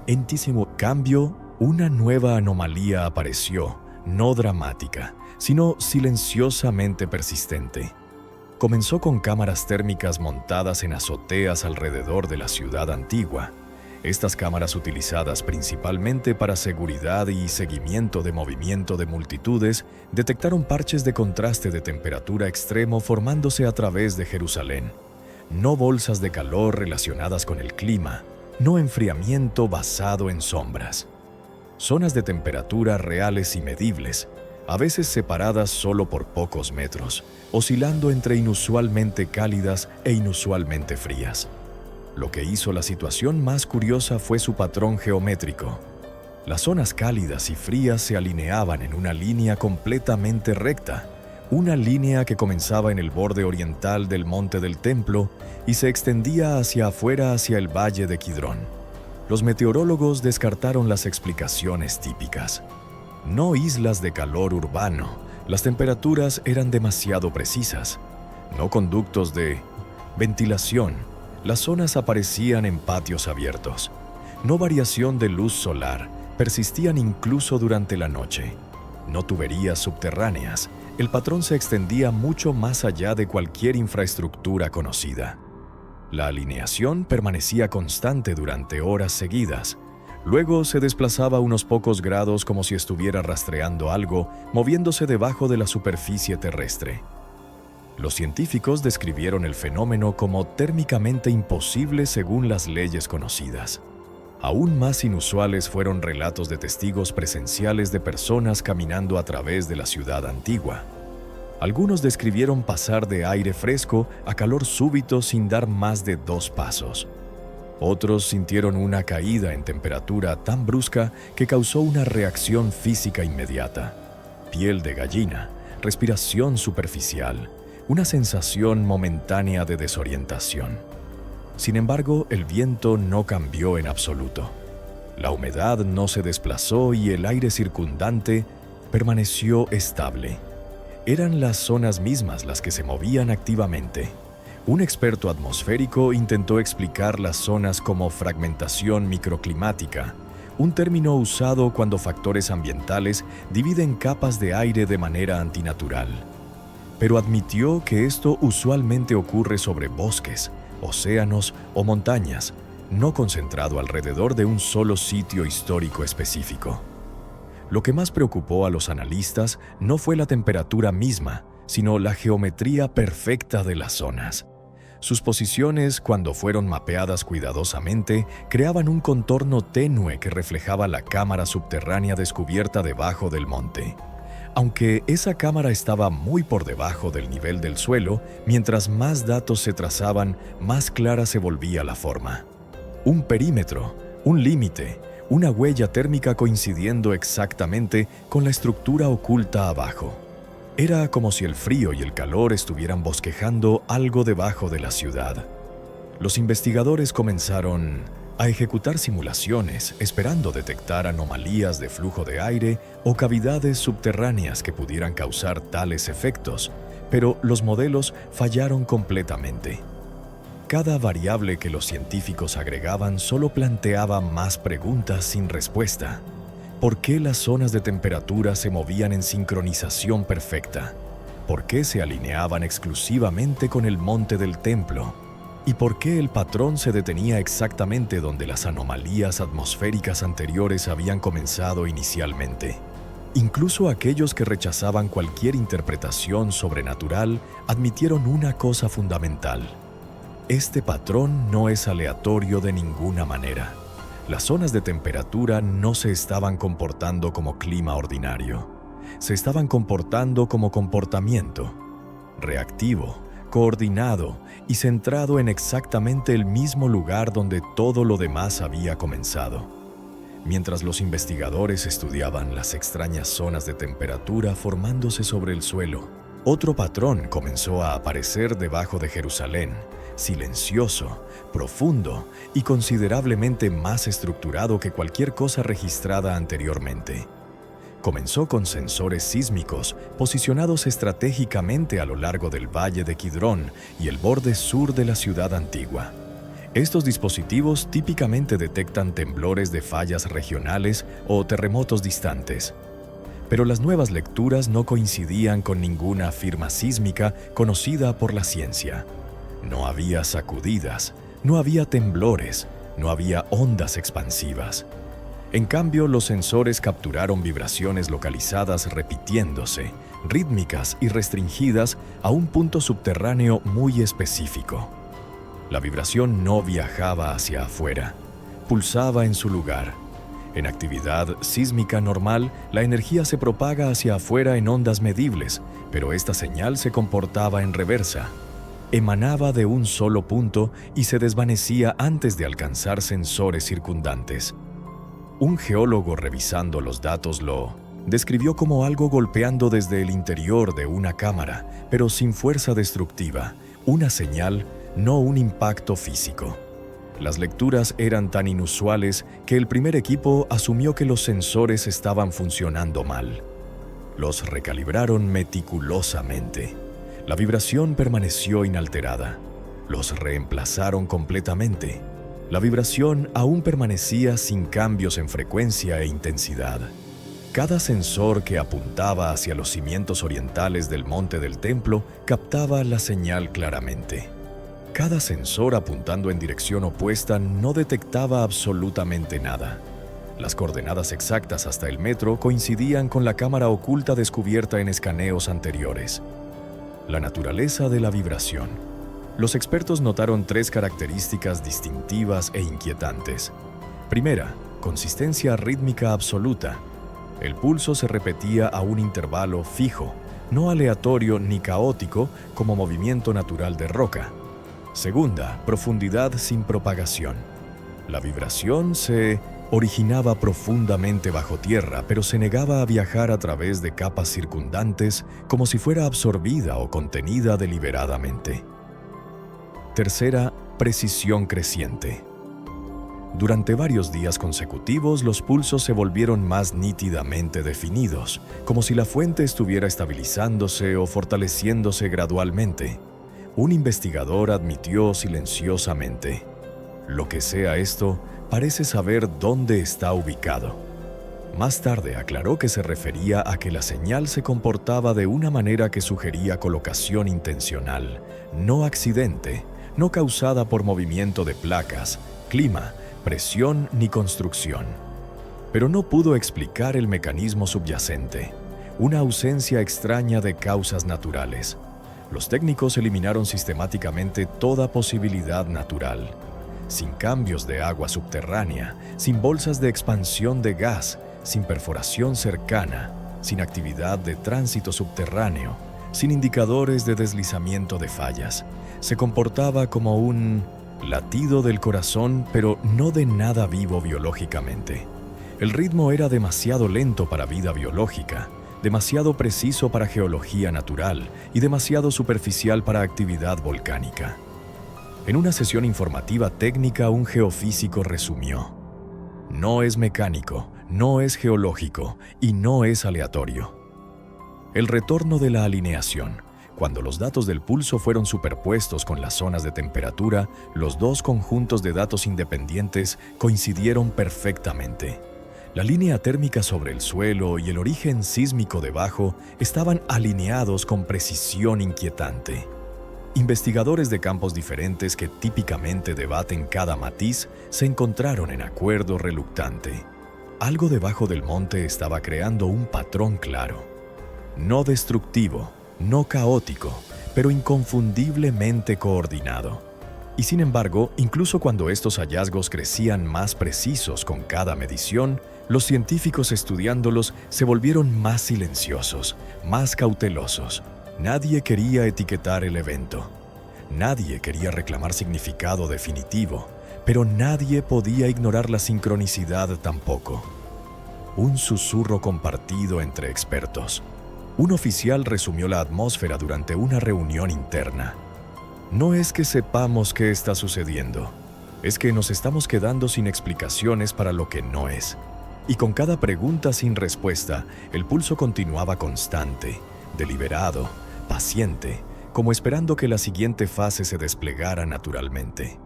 En tísimo cambio, una nueva anomalía apareció, no dramática, sino silenciosamente persistente. Comenzó con cámaras térmicas montadas en azoteas alrededor de la ciudad antigua. Estas cámaras, utilizadas principalmente para seguridad y seguimiento de movimiento de multitudes, detectaron parches de contraste de temperatura extremo formándose a través de Jerusalén. No bolsas de calor relacionadas con el clima, no enfriamiento basado en sombras. Zonas de temperatura reales y medibles, a veces separadas solo por pocos metros, oscilando entre inusualmente cálidas e inusualmente frías. Lo que hizo la situación más curiosa fue su patrón geométrico. Las zonas cálidas y frías se alineaban en una línea completamente recta, una línea que comenzaba en el borde oriental del Monte del Templo y se extendía hacia afuera hacia el Valle de Kidrón. Los meteorólogos descartaron las explicaciones típicas. No islas de calor urbano, las temperaturas eran demasiado precisas. No conductos de ventilación, las zonas aparecían en patios abiertos. No variación de luz solar, persistían incluso durante la noche. No tuberías subterráneas, el patrón se extendía mucho más allá de cualquier infraestructura conocida. La alineación permanecía constante durante horas seguidas. Luego se desplazaba unos pocos grados como si estuviera rastreando algo, moviéndose debajo de la superficie terrestre. Los científicos describieron el fenómeno como térmicamente imposible según las leyes conocidas. Aún más inusuales fueron relatos de testigos presenciales de personas caminando a través de la ciudad antigua. Algunos describieron pasar de aire fresco a calor súbito sin dar más de 2 pasos. Otros sintieron una caída en temperatura tan brusca que causó una reacción física inmediata. Piel de gallina, respiración superficial, una sensación momentánea de desorientación. Sin embargo, el viento no cambió en absoluto. La humedad no se desplazó y el aire circundante permaneció estable. Eran las zonas mismas las que se movían activamente. Un experto atmosférico intentó explicar las zonas como fragmentación microclimática, un término usado cuando factores ambientales dividen capas de aire de manera antinatural. Pero admitió que esto usualmente ocurre sobre bosques, océanos o montañas, no concentrado alrededor de un solo sitio histórico específico. Lo que más preocupó a los analistas no fue la temperatura misma, sino la geometría perfecta de las zonas. Sus posiciones, cuando fueron mapeadas cuidadosamente, creaban un contorno tenue que reflejaba la cámara subterránea descubierta debajo del monte. Aunque esa cámara estaba muy por debajo del nivel del suelo, mientras más datos se trazaban, más clara se volvía la forma. Un perímetro, un límite, una huella térmica coincidiendo exactamente con la estructura oculta abajo. Era como si el frío y el calor estuvieran bosquejando algo debajo de la ciudad. Los investigadores comenzaron a ejecutar simulaciones, esperando detectar anomalías de flujo de aire o cavidades subterráneas que pudieran causar tales efectos, pero los modelos fallaron completamente. Cada variable que los científicos agregaban solo planteaba más preguntas sin respuesta. ¿Por qué las zonas de temperatura se movían en sincronización perfecta? ¿Por qué se alineaban exclusivamente con el monte del templo? ¿Y por qué el patrón se detenía exactamente donde las anomalías atmosféricas anteriores habían comenzado inicialmente? Incluso aquellos que rechazaban cualquier interpretación sobrenatural admitieron una cosa fundamental. Este patrón no es aleatorio de ninguna manera. Las zonas de temperatura no se estaban comportando como clima ordinario. Se estaban comportando como comportamiento reactivo, coordinado y centrado en exactamente el mismo lugar donde todo lo demás había comenzado. Mientras los investigadores estudiaban las extrañas zonas de temperatura formándose sobre el suelo, otro patrón comenzó a aparecer debajo de Jerusalén, silencioso, profundo y considerablemente más estructurado que cualquier cosa registrada anteriormente. Comenzó con sensores sísmicos posicionados estratégicamente a lo largo del Valle de Kidrón y el borde sur de la ciudad antigua. Estos dispositivos típicamente detectan temblores de fallas regionales o terremotos distantes. Pero las nuevas lecturas no coincidían con ninguna firma sísmica conocida por la ciencia. No había sacudidas, no había temblores, No había ondas expansivas. En cambio, los sensores capturaron vibraciones localizadas repitiéndose, rítmicas y restringidas a un punto subterráneo muy específico. La vibración no viajaba hacia afuera, pulsaba en su lugar. En actividad sísmica normal, la energía se propaga hacia afuera en ondas medibles, pero esta señal se comportaba en reversa. Emanaba de un solo punto y se desvanecía antes de alcanzar sensores circundantes. Un geólogo revisando los datos lo describió como algo golpeando desde el interior de una cámara, pero sin fuerza destructiva, una señal, no un impacto físico. Las lecturas eran tan inusuales que el primer equipo asumió que los sensores estaban funcionando mal. Los recalibraron meticulosamente. La vibración permaneció inalterada. Los reemplazaron completamente. La vibración aún permanecía sin cambios en frecuencia e intensidad. Cada sensor que apuntaba hacia los cimientos orientales del Monte del Templo captaba la señal claramente. Cada sensor apuntando en dirección opuesta no detectaba absolutamente nada. Las coordenadas exactas hasta el metro coincidían con la cámara oculta descubierta en escaneos anteriores. La naturaleza de la vibración. Los expertos notaron 3 características distintivas e inquietantes. Primera, consistencia rítmica absoluta. El pulso se repetía a un intervalo fijo, no aleatorio ni caótico como movimiento natural de roca. Segunda, profundidad sin propagación. La vibración se originaba profundamente bajo tierra, pero se negaba a viajar a través de capas circundantes como si fuera absorbida o contenida deliberadamente. Tercera, precisión creciente. Durante varios días consecutivos, los pulsos se volvieron más nítidamente definidos, como si la fuente estuviera estabilizándose o fortaleciéndose gradualmente. Un investigador admitió silenciosamente: lo que sea esto, parece saber dónde está ubicado. Más tarde aclaró que se refería a que la señal se comportaba de una manera que sugería colocación intencional, no accidente, no causada por movimiento de placas, clima, presión ni construcción. Pero no pudo explicar el mecanismo subyacente, una ausencia extraña de causas naturales. Los técnicos eliminaron sistemáticamente toda posibilidad natural. Sin cambios de agua subterránea, sin bolsas de expansión de gas, sin perforación cercana, sin actividad de tránsito subterráneo, sin indicadores de deslizamiento de fallas. Se comportaba como un latido del corazón, pero no de nada vivo biológicamente. El ritmo era demasiado lento para vida biológica, demasiado preciso para geología natural y demasiado superficial para actividad volcánica. En una sesión informativa técnica, un geofísico resumió: no es mecánico, no es geológico y no es aleatorio. El retorno de la alineación. Cuando los datos del pulso fueron superpuestos con las zonas de temperatura, los 2 conjuntos de datos independientes coincidieron perfectamente. La línea térmica sobre el suelo y el origen sísmico debajo estaban alineados con precisión inquietante. Investigadores de campos diferentes que típicamente debaten cada matiz se encontraron en acuerdo reluctante. Algo debajo del monte estaba creando un patrón claro. No destructivo, no caótico, pero inconfundiblemente coordinado. Y sin embargo, incluso cuando estos hallazgos crecían más precisos con cada medición, los científicos estudiándolos se volvieron más silenciosos, más cautelosos. Nadie quería etiquetar el evento. Nadie quería reclamar significado definitivo, pero nadie podía ignorar la sincronicidad tampoco. Un susurro compartido entre expertos. Un oficial resumió la atmósfera durante una reunión interna. No es que sepamos qué está sucediendo, es que nos estamos quedando sin explicaciones para lo que no es. Y con cada pregunta sin respuesta, el pulso continuaba constante, deliberado, paciente, como esperando que la siguiente fase se desplegara naturalmente.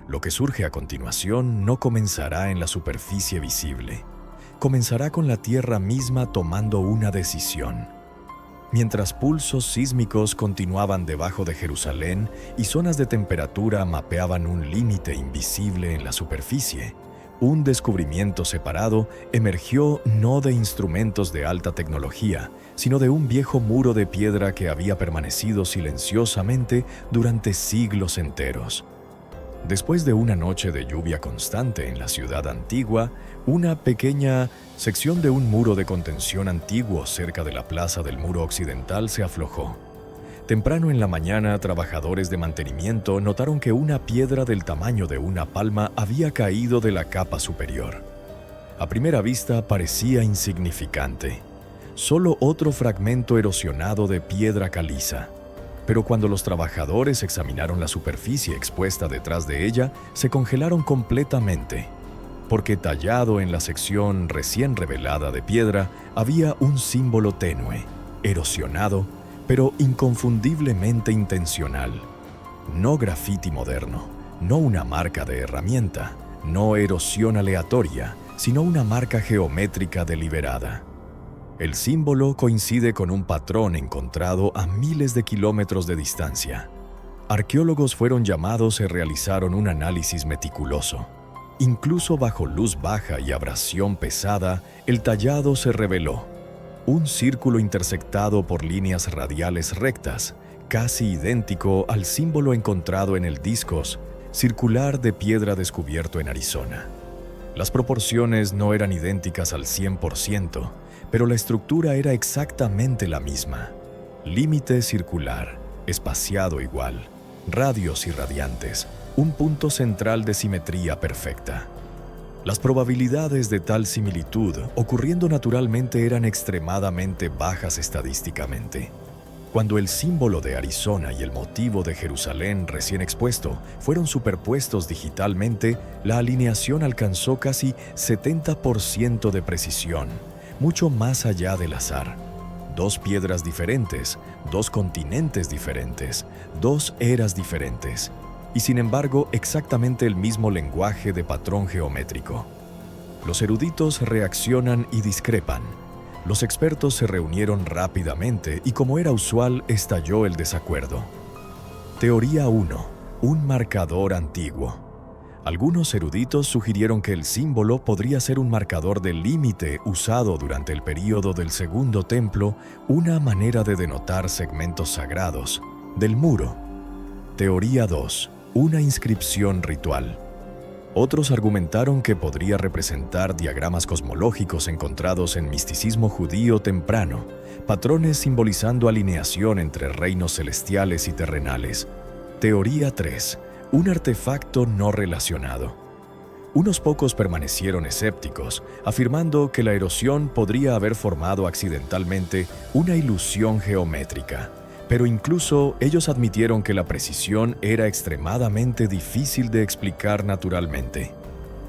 Lo que surge a continuación no comenzará en la superficie visible. Comenzará con la Tierra misma tomando una decisión. mientras pulsos sísmicos continuaban debajo de Jerusalén y zonas de temperatura mapeaban un límite invisible en la superficie. Un descubrimiento separado emergió no de instrumentos de alta tecnología, sino de un viejo muro de piedra que había permanecido silenciosamente durante siglos enteros. Después de una noche de lluvia constante en la ciudad antigua, una pequeña sección de un muro de contención antiguo cerca de la plaza del muro occidental se aflojó. Temprano en la mañana, trabajadores de mantenimiento notaron que una piedra del tamaño de una palma había caído de la capa superior. A primera vista parecía insignificante, solo otro fragmento erosionado de piedra caliza. Pero cuando los trabajadores examinaron la superficie expuesta detrás de ella, se congelaron completamente, porque tallado en la sección recién revelada de piedra había un símbolo tenue, erosionado, pero inconfundiblemente intencional. No grafiti moderno, no una marca de herramienta, no erosión aleatoria, sino una marca geométrica deliberada. El símbolo coincide con un patrón encontrado a miles de kilómetros de distancia. Arqueólogos fueron llamados y realizaron un análisis meticuloso. Incluso bajo luz baja y abrasión pesada, el tallado se reveló. Un círculo intersectado por líneas radiales rectas, casi idéntico al símbolo encontrado en el discos circular de piedra descubierto en Arizona. Las proporciones no eran idénticas al 100%, pero la estructura era exactamente la misma. Límite circular, espaciado igual, radios irradiantes, un punto central de simetría perfecta. Las probabilidades de tal similitud ocurriendo naturalmente eran extremadamente bajas estadísticamente. Cuando el símbolo de Arizona y el motivo de Jerusalén recién expuesto fueron superpuestos digitalmente, la alineación alcanzó casi 70% de precisión, mucho más allá del azar. Dos piedras diferentes, dos continentes diferentes, dos eras diferentes, y sin embargo exactamente el mismo lenguaje de patrón geométrico. Los eruditos reaccionan y discrepan. Los expertos se reunieron rápidamente y, como era usual, estalló el desacuerdo. Teoría 1. Un marcador antiguo. Algunos eruditos sugirieron que el símbolo podría ser un marcador de límite usado durante el período del Segundo Templo, una manera de denotar segmentos sagrados del muro. Teoría 2. Una inscripción ritual. Otros argumentaron que podría representar diagramas cosmológicos encontrados en misticismo judío temprano, patrones simbolizando alineación entre reinos celestiales y terrenales. Teoría 3. Un artefacto no relacionado. Unos pocos permanecieron escépticos, afirmando que la erosión podría haber formado accidentalmente una ilusión geométrica. Pero incluso ellos admitieron que la precisión era extremadamente difícil de explicar naturalmente.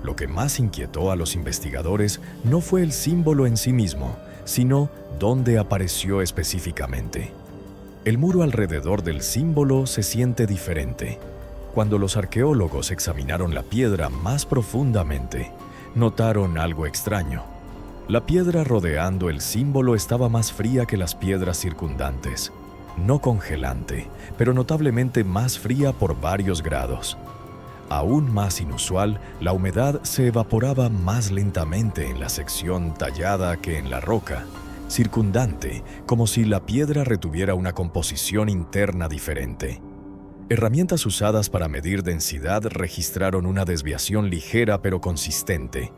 Lo que más inquietó a los investigadores no fue el símbolo en sí mismo, sino dónde apareció específicamente. El muro alrededor del símbolo se siente diferente. Cuando los arqueólogos examinaron la piedra más profundamente, notaron algo extraño. La piedra rodeando el símbolo estaba más fría que las piedras circundantes. No congelante, pero notablemente más fría por varios grados. Aún más inusual, la humedad se evaporaba más lentamente en la sección tallada que en la roca circundante, como si la piedra retuviera una composición interna diferente. Herramientas usadas para medir densidad registraron una desviación ligera pero consistente,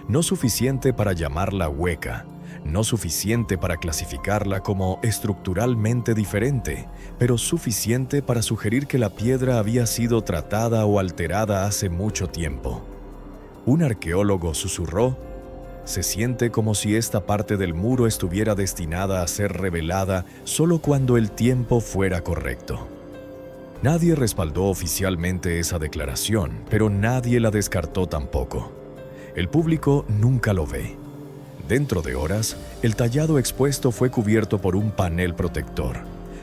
no suficiente para llamarla hueca, no suficiente para clasificarla como estructuralmente diferente, pero suficiente para sugerir que la piedra había sido tratada o alterada hace mucho tiempo. Un arqueólogo susurró: "Se siente como si esta parte del muro estuviera destinada a ser revelada solo cuando el tiempo fuera correcto". Nadie respaldó oficialmente esa declaración, pero nadie la descartó tampoco. El público nunca lo ve. Dentro de horas, el tallado expuesto fue cubierto por un panel protector.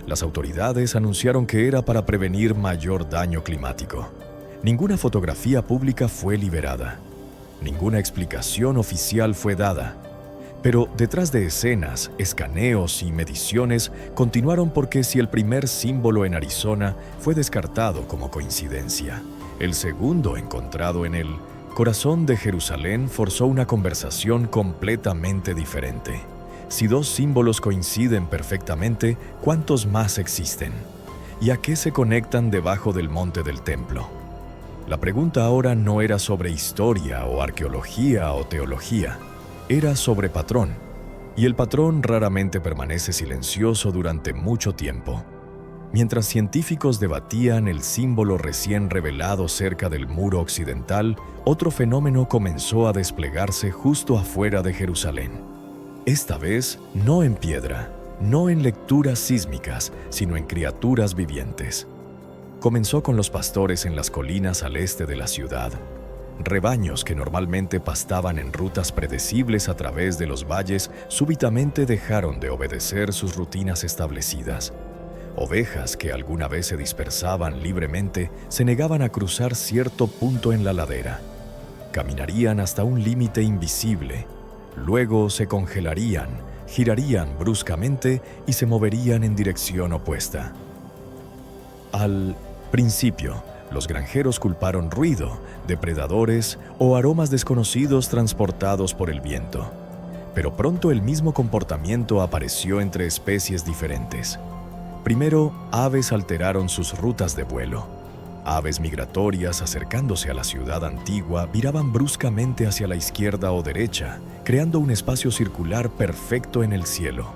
Las autoridades anunciaron que era para prevenir mayor daño climático. Ninguna fotografía pública fue liberada. Ninguna explicación oficial fue dada. Pero detrás de escenas, escaneos y mediciones continuaron porque si el primer símbolo en Arizona fue descartado como coincidencia, el segundo encontrado en el corazón de Jerusalén forzó una conversación completamente diferente. Si dos símbolos coinciden perfectamente, ¿cuántos más existen? ¿Y a qué se conectan debajo del monte del templo? La pregunta ahora no era sobre historia o arqueología o teología, era sobre patrón, y el patrón raramente permanece silencioso durante mucho tiempo. Mientras científicos debatían el símbolo recién revelado cerca del muro occidental, otro fenómeno comenzó a desplegarse justo afuera de Jerusalén. Esta vez, no en piedra, no en lecturas sísmicas, sino en criaturas vivientes. Comenzó con los pastores en las colinas al este de la ciudad. Rebaños que normalmente pastaban en rutas predecibles a través de los valles súbitamente dejaron de obedecer sus rutinas establecidas. Ovejas que alguna vez se dispersaban libremente se negaban a cruzar cierto punto en la ladera. Caminarían hasta un límite invisible, luego se congelarían, girarían bruscamente y se moverían en dirección opuesta. Al principio, los granjeros culparon ruido, depredadores o aromas desconocidos transportados por el viento. Pero pronto el mismo comportamiento apareció entre especies diferentes. Primero, aves alteraron sus rutas de vuelo. Aves migratorias acercándose a la ciudad antigua viraban bruscamente hacia la izquierda o derecha, creando un espacio circular perfecto en el cielo,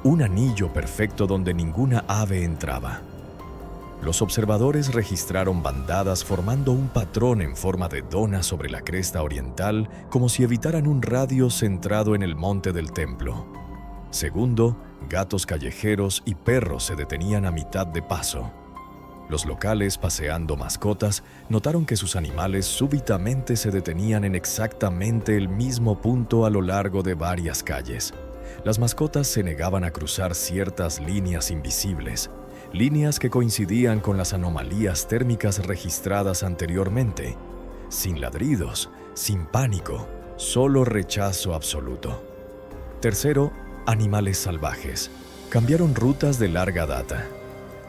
un anillo perfecto donde ninguna ave entraba. Los observadores registraron bandadas formando un patrón en forma de dona sobre la cresta oriental, como si evitaran un radio centrado en el monte del templo. Segundo, gatos callejeros y perros se detenían a mitad de paso. Los locales, paseando mascotas, notaron que sus animales súbitamente se detenían en exactamente el mismo punto a lo largo de varias calles. Las mascotas se negaban a cruzar ciertas líneas invisibles, líneas que coincidían con las anomalías térmicas registradas anteriormente. Sin ladridos, sin pánico, solo rechazo absoluto. Tercero, animales salvajes. Cambiaron rutas de larga data.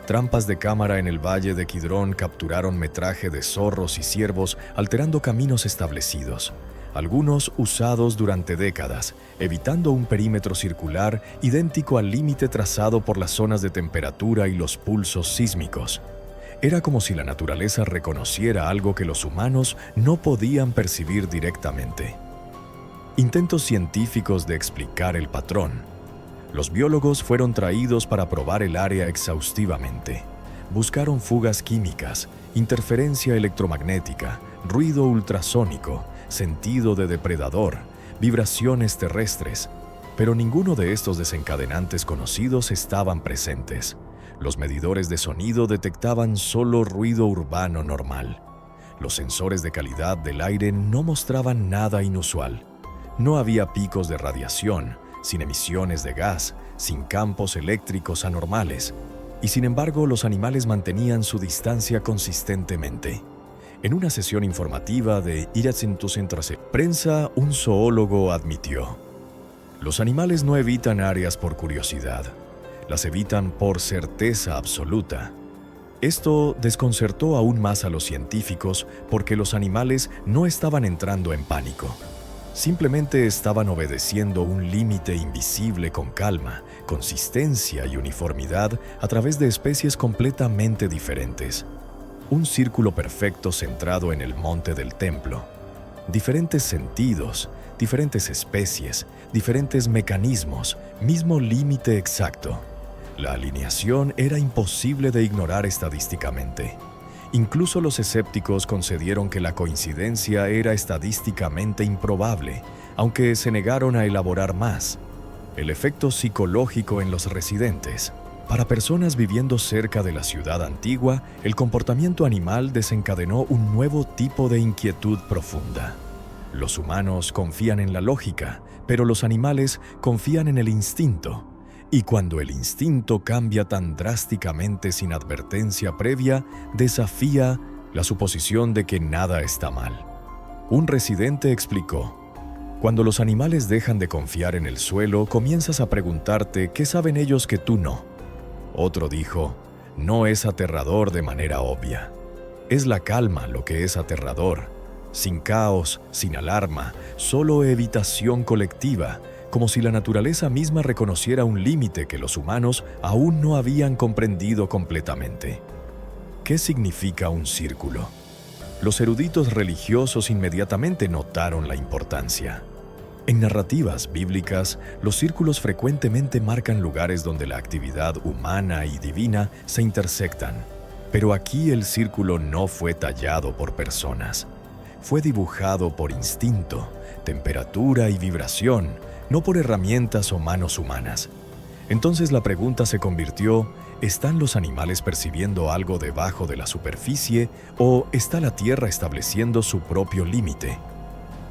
Trampas de cámara en el valle de Kidrón capturaron metraje de zorros y ciervos alterando caminos establecidos, algunos usados durante décadas, evitando un perímetro circular idéntico al límite trazado por las zonas de temperatura y los pulsos sísmicos. Era como si la naturaleza reconociera algo que los humanos no podían percibir directamente. Intentos científicos de explicar el patrón. Los biólogos fueron traídos para probar el área exhaustivamente. Buscaron fugas químicas, interferencia electromagnética, ruido ultrasónico, sentido de depredador, vibraciones terrestres, pero ninguno de estos desencadenantes conocidos estaban presentes. Los medidores de sonido detectaban solo ruido urbano normal. Los sensores de calidad del aire no mostraban nada inusual. No había picos de radiación, sin emisiones de gas, sin campos eléctricos anormales, y sin embargo los animales mantenían su distancia consistentemente. En una sesión informativa de prensa, un zoólogo admitió: los animales no evitan áreas por curiosidad, las evitan por certeza absoluta. Esto desconcertó aún más a los científicos porque los animales no estaban entrando en pánico. Simplemente estaban obedeciendo un límite invisible con calma, consistencia y uniformidad a través de especies completamente diferentes. Un círculo perfecto centrado en el monte del templo. Diferentes sentidos, diferentes especies, diferentes mecanismos, mismo límite exacto. La alineación era imposible de ignorar estadísticamente. Incluso los escépticos concedieron que la coincidencia era estadísticamente improbable, aunque se negaron a elaborar más. El efecto psicológico en los residentes. Para personas viviendo cerca de la ciudad antigua, el comportamiento animal desencadenó un nuevo tipo de inquietud profunda. Los humanos confían en la lógica, pero los animales confían en el instinto. Y cuando el instinto cambia tan drásticamente sin advertencia previa, desafía la suposición de que nada está mal. Un residente explicó: Cuando los animales dejan de confiar en el suelo, comienzas a preguntarte qué saben ellos que tú no. Otro dijo, no es aterrador de manera obvia. Es la calma lo que es aterrador. Sin caos, sin alarma, solo evitación colectiva, como si la naturaleza misma reconociera un límite que los humanos aún no habían comprendido completamente. ¿Qué significa un círculo? Los eruditos religiosos inmediatamente notaron la importancia. En narrativas bíblicas, los círculos frecuentemente marcan lugares donde la actividad humana y divina se intersectan. Pero aquí el círculo no fue tallado por personas. Fue dibujado por instinto, temperatura y vibración, no por herramientas o manos humanas. Entonces la pregunta se convirtió: ¿están los animales percibiendo algo debajo de la superficie o está la Tierra estableciendo su propio límite?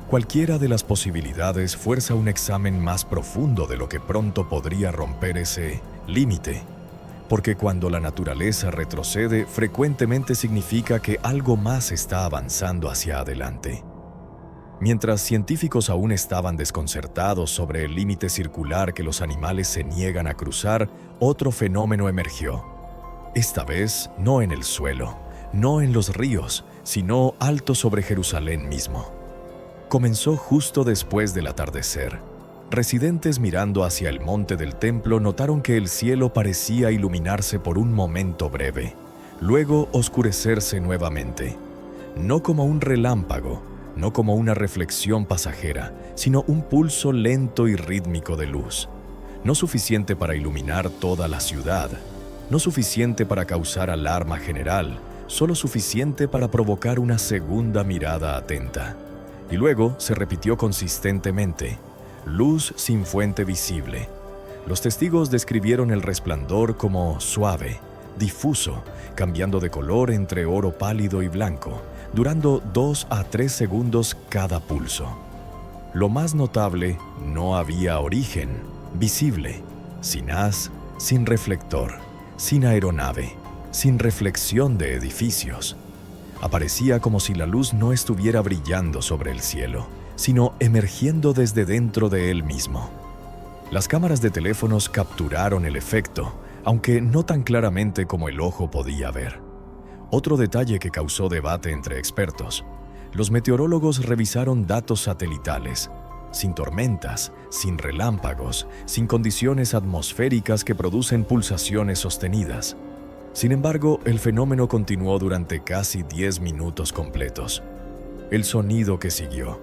Cualquiera de las posibilidades fuerza un examen más profundo de lo que pronto podría romper ese límite. Porque cuando la naturaleza retrocede, frecuentemente significa que algo más está avanzando hacia adelante. Mientras científicos aún estaban desconcertados sobre el límite circular que los animales se niegan a cruzar, otro fenómeno emergió. Esta vez no en el suelo, no en los ríos, sino alto sobre Jerusalén mismo. Comenzó justo después del atardecer. Residentes mirando hacia el monte del templo notaron que el cielo parecía iluminarse por un momento breve, luego oscurecerse nuevamente. No como un relámpago, no como una reflexión pasajera, sino un pulso lento y rítmico de luz. No suficiente para iluminar toda la ciudad, no suficiente para causar alarma general, solo suficiente para provocar una segunda mirada atenta. Y luego se repitió consistentemente: luz sin fuente visible. Los testigos describieron el resplandor como suave, difuso, cambiando de color entre oro pálido y blanco, durando 2 a 3 segundos cada pulso. Lo más notable, no había origen visible, sin haz, sin reflector, sin aeronave, sin reflexión de edificios. Aparecía como si la luz no estuviera brillando sobre el cielo, sino emergiendo desde dentro de él mismo. Las cámaras de teléfonos capturaron el efecto, aunque no tan claramente como el ojo podía ver. Otro detalle que causó debate entre expertos: los meteorólogos revisaron datos satelitales, sin tormentas, sin relámpagos, sin condiciones atmosféricas que producen pulsaciones sostenidas. Sin embargo, el fenómeno continuó durante casi 10 minutos completos. El sonido que siguió.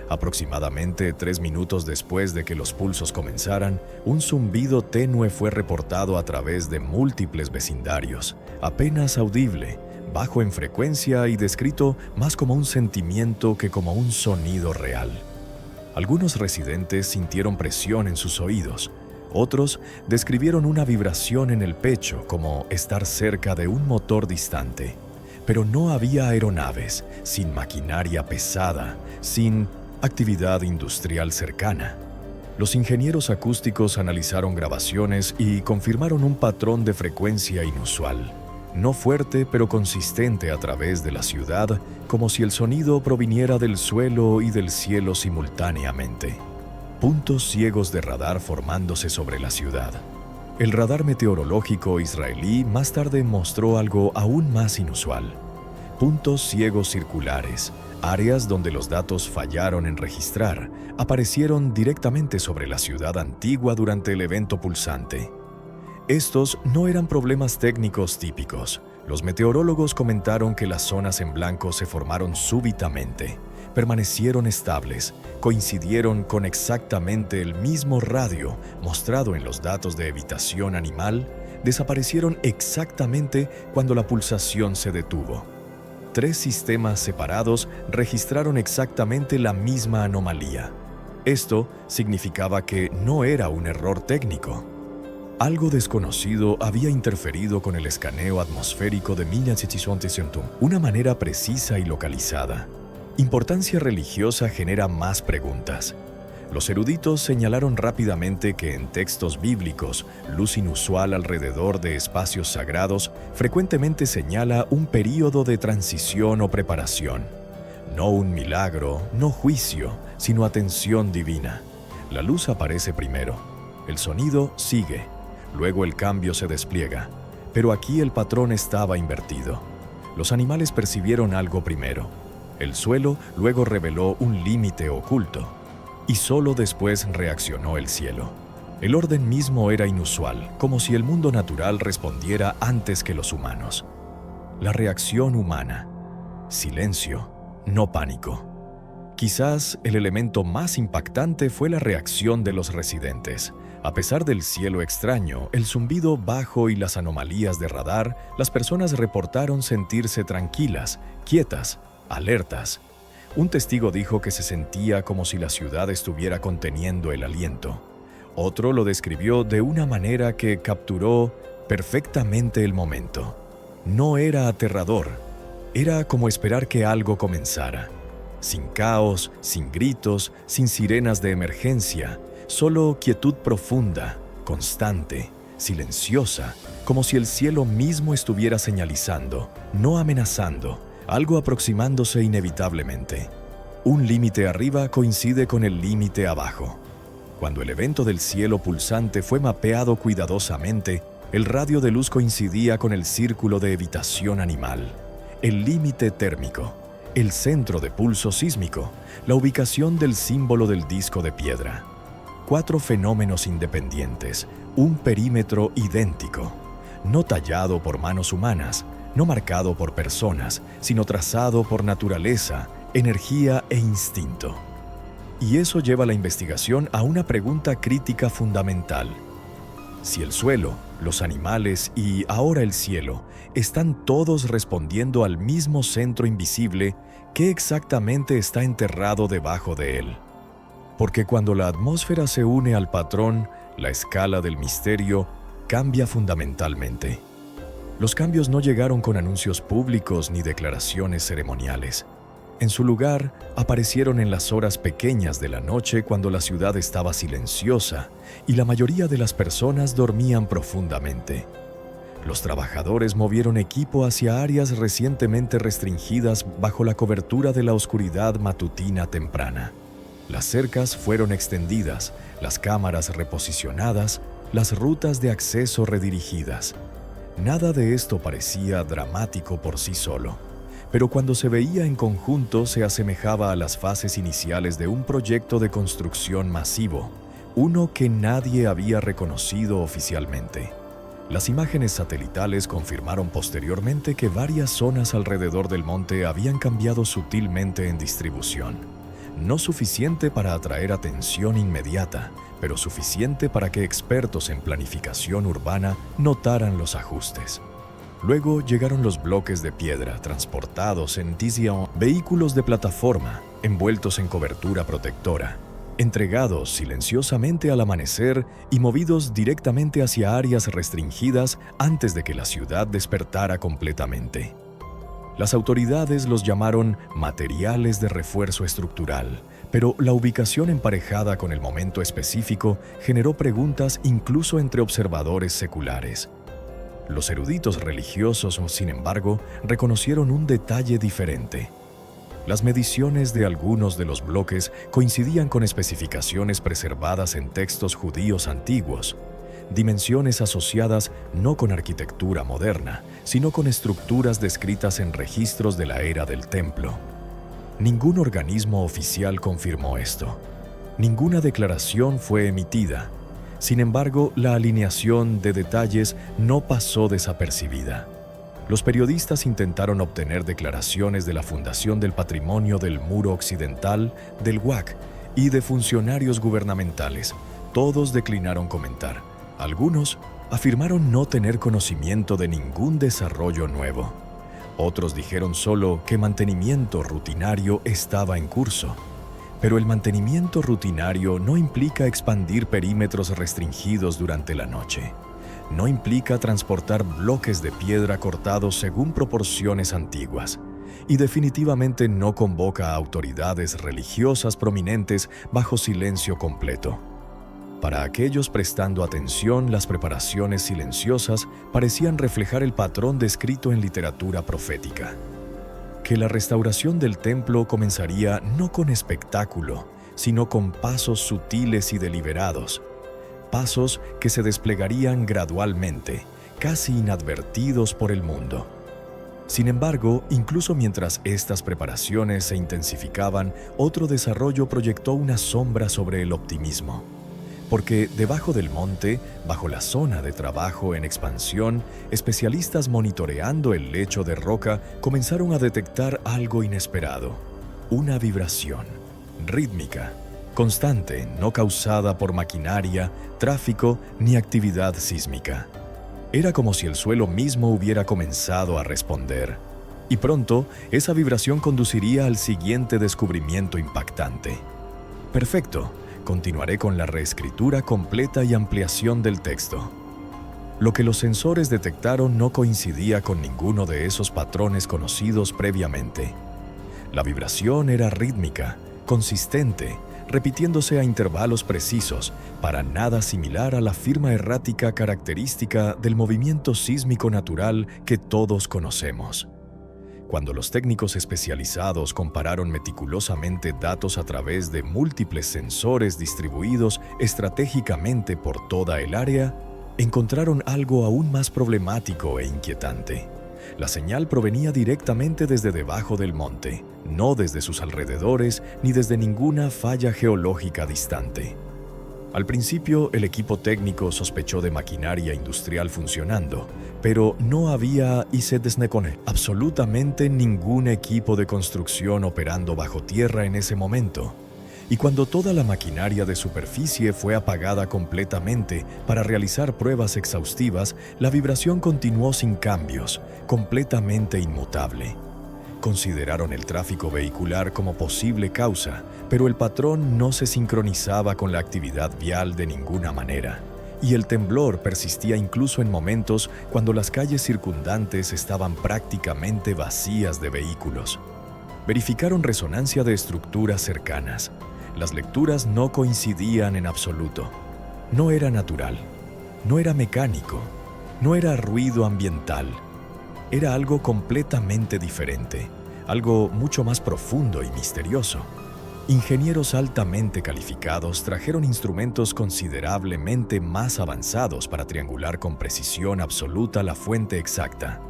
Aproximadamente 3 minutos después de que los pulsos comenzaran, un zumbido tenue fue reportado a través de múltiples vecindarios, apenas audible, bajo en frecuencia y descrito más como un sentimiento que como un sonido real. Algunos residentes sintieron presión en sus oídos. Otros describieron una vibración en el pecho, como estar cerca de un motor distante. Pero no había aeronaves, sin maquinaria pesada, sin actividad industrial cercana. Los ingenieros acústicos analizaron grabaciones y confirmaron un patrón de frecuencia inusual, no fuerte pero consistente a través de la ciudad, como si el sonido proviniera del suelo y del cielo simultáneamente. Puntos ciegos de radar formándose sobre la ciudad. El radar meteorológico israelí más tarde mostró algo aún más inusual: puntos ciegos circulares, áreas donde los datos fallaron en registrar, aparecieron directamente sobre la ciudad antigua durante el evento pulsante. Estos no eran problemas técnicos típicos. Los meteorólogos comentaron que las zonas en blanco se formaron súbitamente, permanecieron estables, coincidieron con exactamente el mismo radio mostrado en los datos de evitación animal, desaparecieron exactamente cuando la pulsación se detuvo. 3 sistemas separados registraron exactamente la misma anomalía. Esto significaba que no era un error técnico. Algo desconocido había interferido con el escaneo atmosférico de 1961, una manera precisa y localizada. Importancia religiosa genera más preguntas. Los eruditos señalaron rápidamente que en textos bíblicos, luz inusual alrededor de espacios sagrados frecuentemente señala un período de transición o preparación. No un milagro, no juicio, sino atención divina. La luz aparece primero, el sonido sigue, luego el cambio se despliega. Pero aquí el patrón estaba invertido. Los animales percibieron algo primero. El suelo luego reveló un límite oculto. Y solo después reaccionó el cielo. El orden mismo era inusual, como si el mundo natural respondiera antes que los humanos. La reacción humana. Silencio, no pánico. Quizás el elemento más impactante fue la reacción de los residentes. A pesar del cielo extraño, el zumbido bajo y las anomalías de radar, las personas reportaron sentirse tranquilas, quietas, alertas. Un testigo dijo que se sentía como si la ciudad estuviera conteniendo el aliento. Otro lo describió de una manera que capturó perfectamente el momento. No era aterrador, era como esperar que algo comenzara. Sin caos, sin gritos, sin sirenas de emergencia, solo quietud profunda, constante, silenciosa, como si el cielo mismo estuviera señalizando, no amenazando, algo aproximándose inevitablemente. Un límite arriba coincide con el límite abajo. Cuando el evento del cielo pulsante fue mapeado cuidadosamente, el radio de luz coincidía con el círculo de evitación animal, el límite térmico, el centro de pulso sísmico, la ubicación del símbolo del disco de piedra. 4 fenómenos independientes, un perímetro idéntico, no tallado por manos humanas, no marcado por personas, sino trazado por naturaleza, energía e instinto. Y eso lleva la investigación a una pregunta crítica fundamental. Si el suelo, los animales y ahora el cielo están todos respondiendo al mismo centro invisible, ¿qué exactamente está enterrado debajo de él? Porque cuando la atmósfera se une al patrón, la escala del misterio cambia fundamentalmente. Los cambios no llegaron con anuncios públicos ni declaraciones ceremoniales. En su lugar, aparecieron en las horas pequeñas de la noche cuando la ciudad estaba silenciosa y la mayoría de las personas dormían profundamente. Los trabajadores movieron equipo hacia áreas recientemente restringidas bajo la cobertura de la oscuridad matutina temprana. Las cercas fueron extendidas, las cámaras reposicionadas, las rutas de acceso redirigidas. Nada de esto parecía dramático por sí solo, pero cuando se veía en conjunto se asemejaba a las fases iniciales de un proyecto de construcción masivo, uno que nadie había reconocido oficialmente. Las imágenes satelitales confirmaron posteriormente que varias zonas alrededor del monte habían cambiado sutilmente en distribución. No suficiente para atraer atención inmediata, pero suficiente para que expertos en planificación urbana notaran los ajustes. Luego llegaron los bloques de piedra transportados en Tizion, vehículos de plataforma, envueltos en cobertura protectora, entregados silenciosamente al amanecer y movidos directamente hacia áreas restringidas antes de que la ciudad despertara completamente. Las autoridades los llamaron materiales de refuerzo estructural, pero la ubicación emparejada con el momento específico generó preguntas incluso entre observadores seculares. Los eruditos religiosos, sin embargo, reconocieron un detalle diferente. Las mediciones de algunos de los bloques coincidían con especificaciones preservadas en textos judíos antiguos, dimensiones asociadas no con arquitectura moderna, sino con estructuras descritas en registros de la era del templo. Ningún organismo oficial confirmó esto. Ninguna declaración fue emitida. Sin embargo, la alineación de detalles no pasó desapercibida. Los periodistas intentaron obtener declaraciones de la Fundación del Patrimonio del Muro Occidental, del WAC y de funcionarios gubernamentales. Todos declinaron comentar. Algunos afirmaron no tener conocimiento de ningún desarrollo nuevo. Otros dijeron solo que mantenimiento rutinario estaba en curso. Pero el mantenimiento rutinario no implica expandir perímetros restringidos durante la noche. No implica transportar bloques de piedra cortados según proporciones antiguas. Y definitivamente no convoca a autoridades religiosas prominentes bajo silencio completo. Para aquellos prestando atención, las preparaciones silenciosas parecían reflejar el patrón descrito en literatura profética. Que la restauración del templo comenzaría no con espectáculo, sino con pasos sutiles y deliberados, pasos que se desplegarían gradualmente, casi inadvertidos por el mundo. Sin embargo, incluso mientras estas preparaciones se intensificaban, otro desarrollo proyectó una sombra sobre el optimismo. Porque debajo del monte, bajo la zona de trabajo en expansión, especialistas monitoreando el lecho de roca comenzaron a detectar algo inesperado: una vibración rítmica, constante, no causada por maquinaria, tráfico ni actividad sísmica. Era como si el suelo mismo hubiera comenzado a responder. Y pronto, esa vibración conduciría al siguiente descubrimiento impactante. Perfecto. Continuaré con la reescritura completa y ampliación del texto. Lo que los sensores detectaron no coincidía con ninguno de esos patrones conocidos previamente. La vibración era rítmica, consistente, repitiéndose a intervalos precisos, para nada similar a la firma errática característica del movimiento sísmico natural que todos conocemos. Cuando los técnicos especializados compararon meticulosamente datos a través de múltiples sensores distribuidos estratégicamente por toda el área, encontraron algo aún más problemático e inquietante. La señal provenía directamente desde debajo del monte, no desde sus alrededores ni desde ninguna falla geológica distante. Al principio, el equipo técnico sospechó de maquinaria industrial funcionando, pero no había y se desconocía absolutamente ningún equipo de construcción operando bajo tierra en ese momento. Y cuando toda la maquinaria de superficie fue apagada completamente para realizar pruebas exhaustivas, la vibración continuó sin cambios, completamente inmutable. Consideraron el tráfico vehicular como posible causa, pero el patrón no se sincronizaba con la actividad vial de ninguna manera, y el temblor persistía incluso en momentos cuando las calles circundantes estaban prácticamente vacías de vehículos. Verificaron resonancia de estructuras cercanas. Las lecturas no coincidían en absoluto. No era natural, no era mecánico, no era ruido ambiental. Era algo completamente diferente, algo mucho más profundo y misterioso. Ingenieros altamente calificados trajeron instrumentos considerablemente más avanzados para triangular con precisión absoluta la fuente exacta.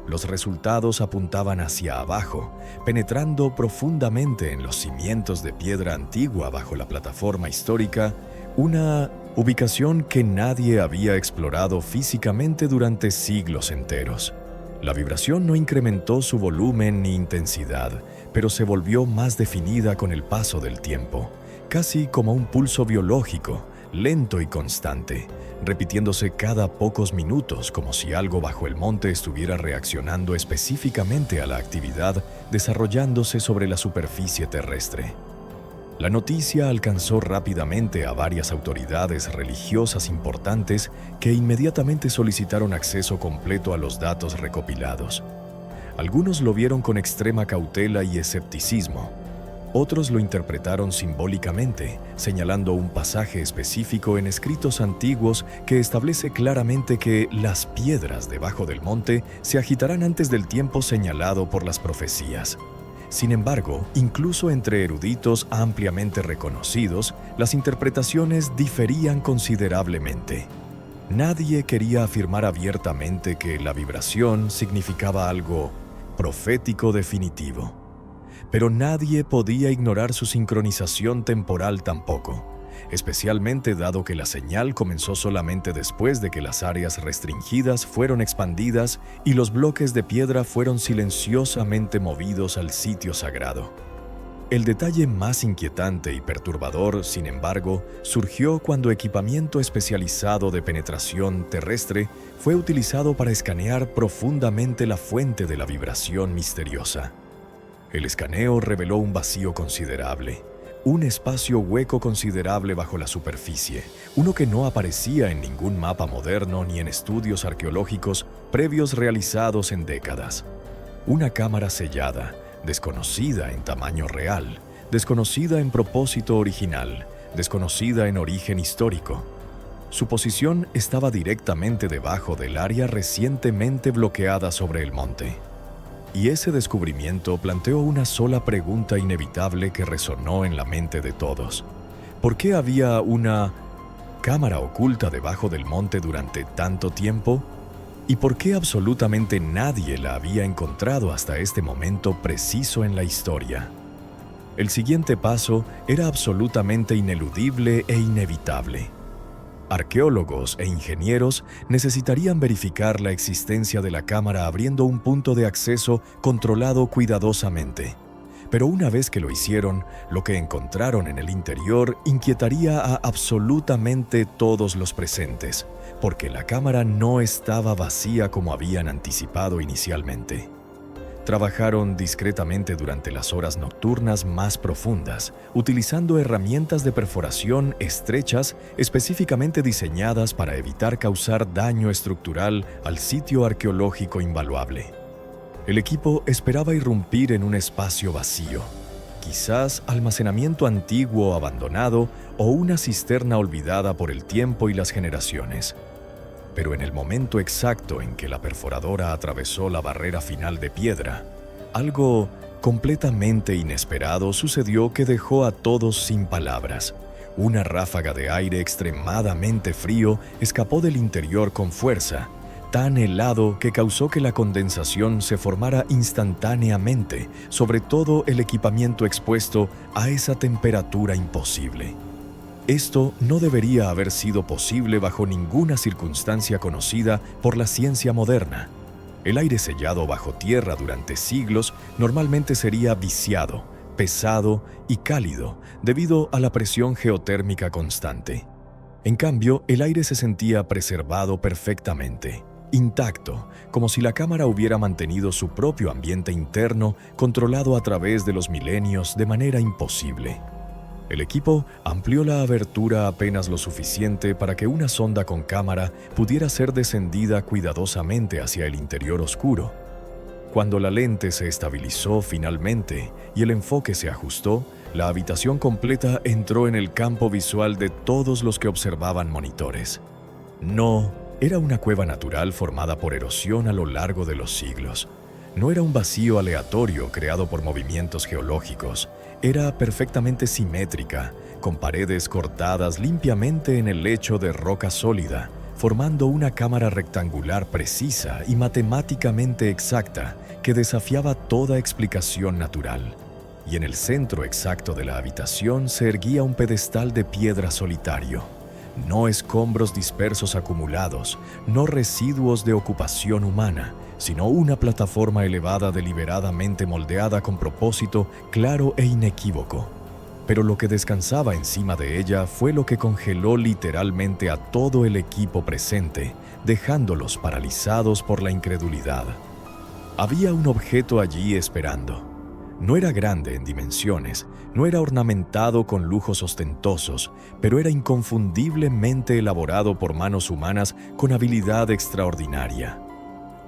Los resultados apuntaban hacia abajo, penetrando profundamente en los cimientos de piedra antigua bajo la plataforma histórica, una ubicación que nadie había explorado físicamente durante siglos enteros. La vibración no incrementó su volumen ni intensidad, pero se volvió más definida con el paso del tiempo, casi como un pulso biológico, lento y constante, repitiéndose cada pocos minutos como si algo bajo el monte estuviera reaccionando específicamente a la actividad desarrollándose sobre la superficie terrestre. La noticia alcanzó rápidamente a varias autoridades religiosas importantes que inmediatamente solicitaron acceso completo a los datos recopilados. Algunos lo vieron con extrema cautela y escepticismo. Otros lo interpretaron simbólicamente, señalando un pasaje específico en escritos antiguos que establece claramente que las piedras debajo del monte se agitarán antes del tiempo señalado por las profecías. Sin embargo, incluso entre eruditos ampliamente reconocidos, las interpretaciones diferían considerablemente. Nadie quería afirmar abiertamente que la vibración significaba algo profético definitivo. Pero nadie podía ignorar su sincronización temporal tampoco, especialmente dado que la señal comenzó solamente después de que las áreas restringidas fueron expandidas y los bloques de piedra fueron silenciosamente movidos al sitio sagrado. El detalle más inquietante y perturbador, sin embargo, surgió cuando equipamiento especializado de penetración terrestre fue utilizado para escanear profundamente la fuente de la vibración misteriosa. El escaneo reveló un vacío considerable, un espacio hueco considerable bajo la superficie, uno que no aparecía en ningún mapa moderno ni en estudios arqueológicos previos realizados en décadas. Una cámara sellada, desconocida en tamaño real, desconocida en propósito original, desconocida en origen histórico. Su posición estaba directamente debajo del área recientemente bloqueada sobre el monte. Y ese descubrimiento planteó una sola pregunta inevitable que resonó en la mente de todos. ¿Por qué había una cámara oculta debajo del monte durante tanto tiempo? ¿Y por qué absolutamente nadie la había encontrado hasta este momento preciso en la historia? El siguiente paso era absolutamente ineludible e inevitable. Arqueólogos e ingenieros necesitarían verificar la existencia de la cámara abriendo un punto de acceso controlado cuidadosamente. Pero una vez que lo hicieron, lo que encontraron en el interior inquietaría a absolutamente todos los presentes, porque la cámara no estaba vacía como habían anticipado inicialmente. Trabajaron discretamente durante las horas nocturnas más profundas, utilizando herramientas de perforación estrechas específicamente diseñadas para evitar causar daño estructural al sitio arqueológico invaluable. El equipo esperaba irrumpir en un espacio vacío, quizás almacenamiento antiguo abandonado o una cisterna olvidada por el tiempo y las generaciones. Pero en el momento exacto en que la perforadora atravesó la barrera final de piedra, algo completamente inesperado sucedió que dejó a todos sin palabras. Una ráfaga de aire extremadamente frío escapó del interior con fuerza, tan helado que causó que la condensación se formara instantáneamente sobre todo el equipamiento expuesto a esa temperatura imposible. Esto no debería haber sido posible bajo ninguna circunstancia conocida por la ciencia moderna. El aire sellado bajo tierra durante siglos normalmente sería viciado, pesado y cálido debido a la presión geotérmica constante. En cambio, el aire se sentía preservado perfectamente, intacto, como si la cámara hubiera mantenido su propio ambiente interno controlado a través de los milenios de manera imposible. El equipo amplió la abertura apenas lo suficiente para que una sonda con cámara pudiera ser descendida cuidadosamente hacia el interior oscuro. Cuando la lente se estabilizó finalmente y el enfoque se ajustó, la habitación completa entró en el campo visual de todos los que observaban monitores. No, era una cueva natural formada por erosión a lo largo de los siglos. No era un vacío aleatorio creado por movimientos geológicos. Era perfectamente simétrica, con paredes cortadas limpiamente en el lecho de roca sólida, formando una cámara rectangular precisa y matemáticamente exacta que desafiaba toda explicación natural. Y en el centro exacto de la habitación se erguía un pedestal de piedra solitario. No escombros dispersos acumulados, no residuos de ocupación humana, sino una plataforma elevada deliberadamente moldeada con propósito claro e inequívoco. Pero lo que descansaba encima de ella fue lo que congeló literalmente a todo el equipo presente, dejándolos paralizados por la incredulidad. Había un objeto allí esperando. No era grande en dimensiones, no era ornamentado con lujos ostentosos, pero era inconfundiblemente elaborado por manos humanas con habilidad extraordinaria.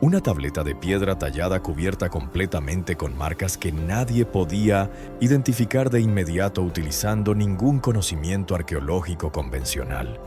Una tableta de piedra tallada cubierta completamente con marcas que nadie podía identificar de inmediato utilizando ningún conocimiento arqueológico convencional.